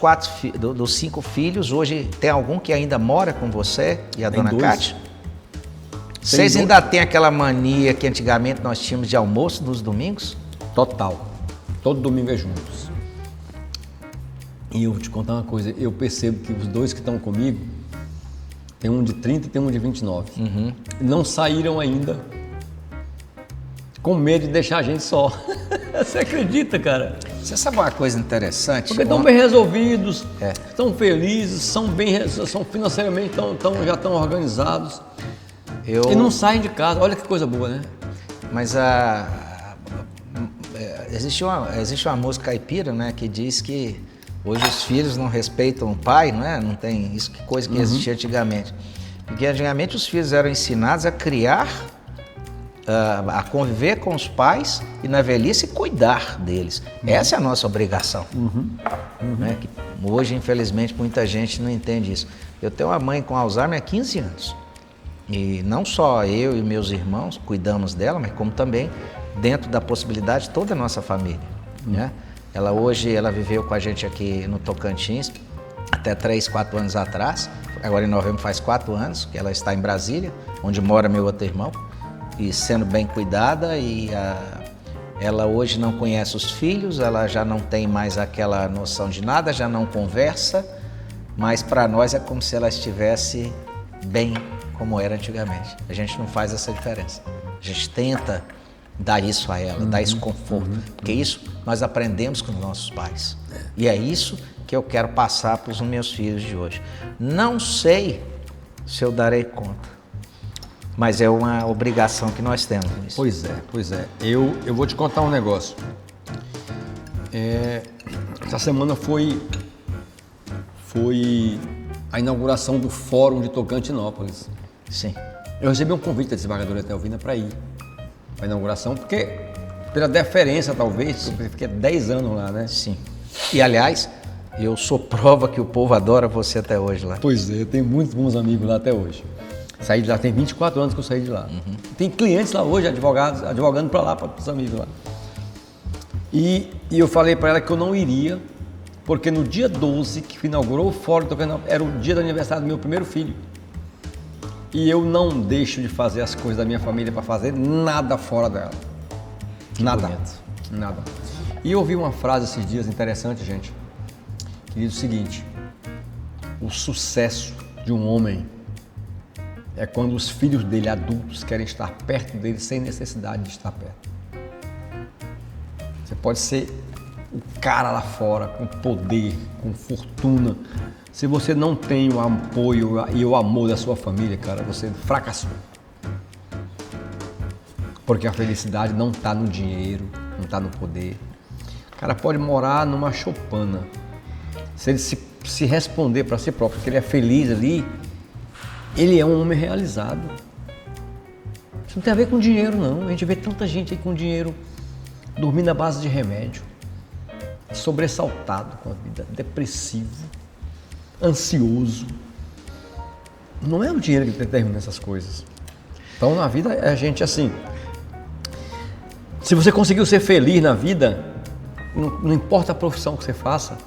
5 filhos, hoje tem algum que ainda mora com você e a dona 2. Cátia? Vocês ainda têm aquela mania que antigamente nós tínhamos de almoço nos domingos? Total. Todo domingo é juntos. E eu vou te contar uma coisa, eu percebo que os 2 que estão comigo, tem um de 30 e tem um de 29. Não saíram ainda, com medo de deixar a gente só. Você acredita, cara? Você sabe uma coisa interessante? Porque estão bem resolvidos, estão felizes, são financeiramente, já estão organizados. E não saem de casa. Olha que coisa boa, né? Mas existe uma música caipira, né, que diz que hoje os filhos não respeitam o pai, não é? Não tem isso, que coisa que existia antigamente. Porque antigamente os filhos eram ensinados a criar a conviver com os pais e na velhice cuidar deles. Essa é a nossa obrigação. Né? Que hoje, infelizmente, muita gente não entende isso. Eu tenho uma mãe com Alzheimer há 15 anos. E não só eu e meus irmãos cuidamos dela, mas como também, dentro da possibilidade, toda a nossa família. Né? Ela hoje, ela viveu com a gente aqui no Tocantins, até 3, 4 anos atrás. Agora em novembro faz 4 anos que ela está em Brasília, onde mora meu outro irmão, e sendo bem cuidada. E ela hoje não conhece os filhos, ela já não tem mais aquela noção de nada, já não conversa, mas para nós é como se ela estivesse bem como era antigamente. A gente não faz essa diferença. A gente tenta dar isso a ela, dar esse conforto, porque isso nós aprendemos com os nossos pais. E é isso que eu quero passar para os meus filhos de hoje. Não sei se eu darei conta, mas é uma obrigação que nós temos. Pois é. Eu vou te contar um negócio. Essa semana foi a inauguração do Fórum de Tocantinópolis. Sim. Eu recebi um convite da desembargadora Etelvina para ir para a inauguração, porque pela deferência, talvez, eu fiquei 10 anos lá, né? Sim. E, aliás, eu sou prova que o povo adora você até hoje lá. Pois é, eu tenho muitos bons amigos lá até hoje. Saí de lá, tem 24 anos que eu saí de lá. Tem clientes lá hoje, advogados, advogando para lá, para os amigos lá. E eu falei para ela que eu não iria, porque no dia 12, que inaugurou o Fórum de Tocantinópolis, era o dia do aniversário do meu primeiro filho. E eu não deixo de fazer as coisas da minha família para fazer nada fora dela. Nada. E eu ouvi uma frase esses dias interessante, gente, que diz o seguinte: o sucesso de um homem é quando os filhos dele, adultos, querem estar perto dele sem necessidade de estar perto. Você pode ser o cara lá fora, com poder, com fortuna. Se você não tem o apoio e o amor da sua família, cara, você fracassou. Porque a felicidade não está no dinheiro, não está no poder. O cara pode morar numa choupana. Se ele se responder para si próprio que ele é feliz ali, ele é um homem realizado. Isso não tem a ver com dinheiro, não. A gente vê tanta gente aí com dinheiro dormindo à base de remédio, sobressaltado com a vida, depressivo, ansioso. Não é o dinheiro que determina essas coisas. Então, na vida, é a gente assim. Se você conseguiu ser feliz na vida, não importa a profissão que você faça,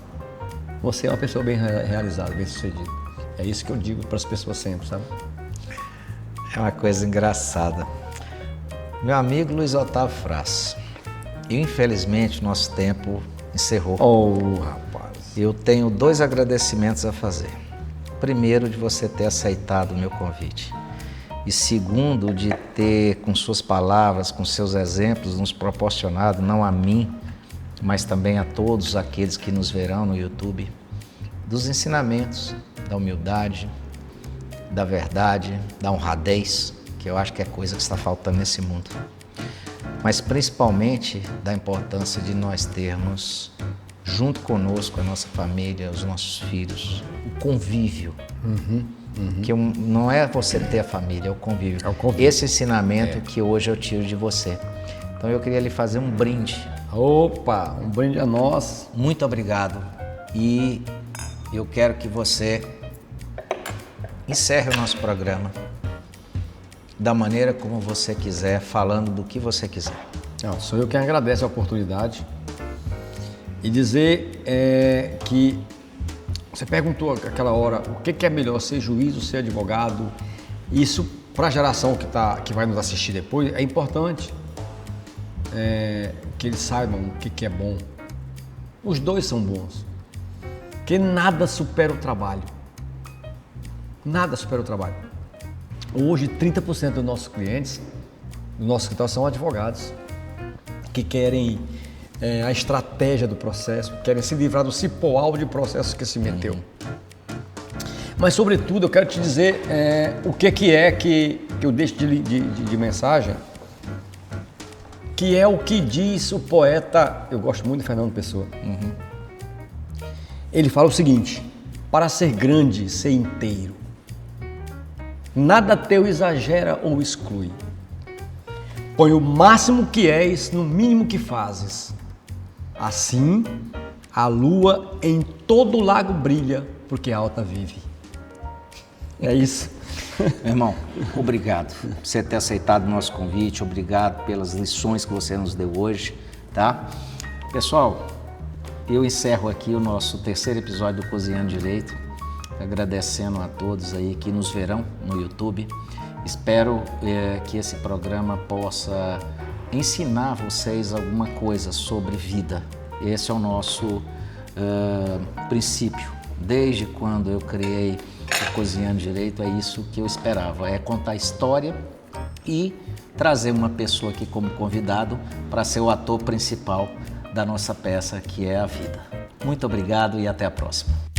você é uma pessoa bem realizada, bem sucedida. É isso que eu digo para as pessoas sempre, sabe? É uma coisa engraçada. Meu amigo Luiz Otávio Fras, infelizmente nosso tempo encerrou. Oh, rapaz. Eu tenho 2 agradecimentos a fazer. Primeiro, de você ter aceitado o meu convite. E segundo, de ter, com suas palavras, com seus exemplos, nos proporcionado, não a mim, mas também a todos aqueles que nos verão no YouTube, dos ensinamentos, da humildade, da verdade, da honradez, que eu acho que é coisa que está faltando nesse mundo. Mas principalmente da importância de nós termos, junto conosco, a nossa família, os nossos filhos, o convívio. Que não é você ter a família, é o convívio. Esse ensinamento que hoje eu tiro de você. Então eu queria lhe fazer um brinde. Opa, um brinde a nós. Muito obrigado. E eu quero que você encerre o nosso programa da maneira como você quiser, falando do que você quiser. Não, sou eu quem agradece a oportunidade e dizer que você perguntou aquela hora o que é melhor, ser juiz ou ser advogado. Isso, para a geração que vai nos assistir depois, é importante que eles saibam o que é bom. Os dois são bons, porque nada supera o trabalho. Nada supera o trabalho. Hoje, 30% dos nossos clientes do nosso escritório são advogados que querem a estratégia do processo, querem se livrar do cipoal de processos que se meteu. Mas, sobretudo, eu quero te dizer o que é que eu deixo de mensagem, que é o que diz o poeta, eu gosto muito de Fernando Pessoa. Ele fala o seguinte: para ser grande, ser inteiro. Nada teu exagera ou exclui. Põe o máximo que és no mínimo que fazes. Assim, a lua em todo o lago brilha, porque a alta vive. É isso. Meu irmão, obrigado por você ter aceitado o nosso convite, obrigado pelas lições que você nos deu hoje, tá? Pessoal, eu encerro aqui o nosso terceiro episódio do Cozinhando Direito, agradecendo a todos aí que nos verão no YouTube. Espero que esse programa possa ensinar vocês alguma coisa sobre vida. Esse é o nosso princípio. Desde quando eu criei o Cozinhando Direito, é isso que eu esperava, é contar história e trazer uma pessoa aqui como convidado para ser o ator principal da nossa peça, que é a vida. Muito obrigado e até a próxima.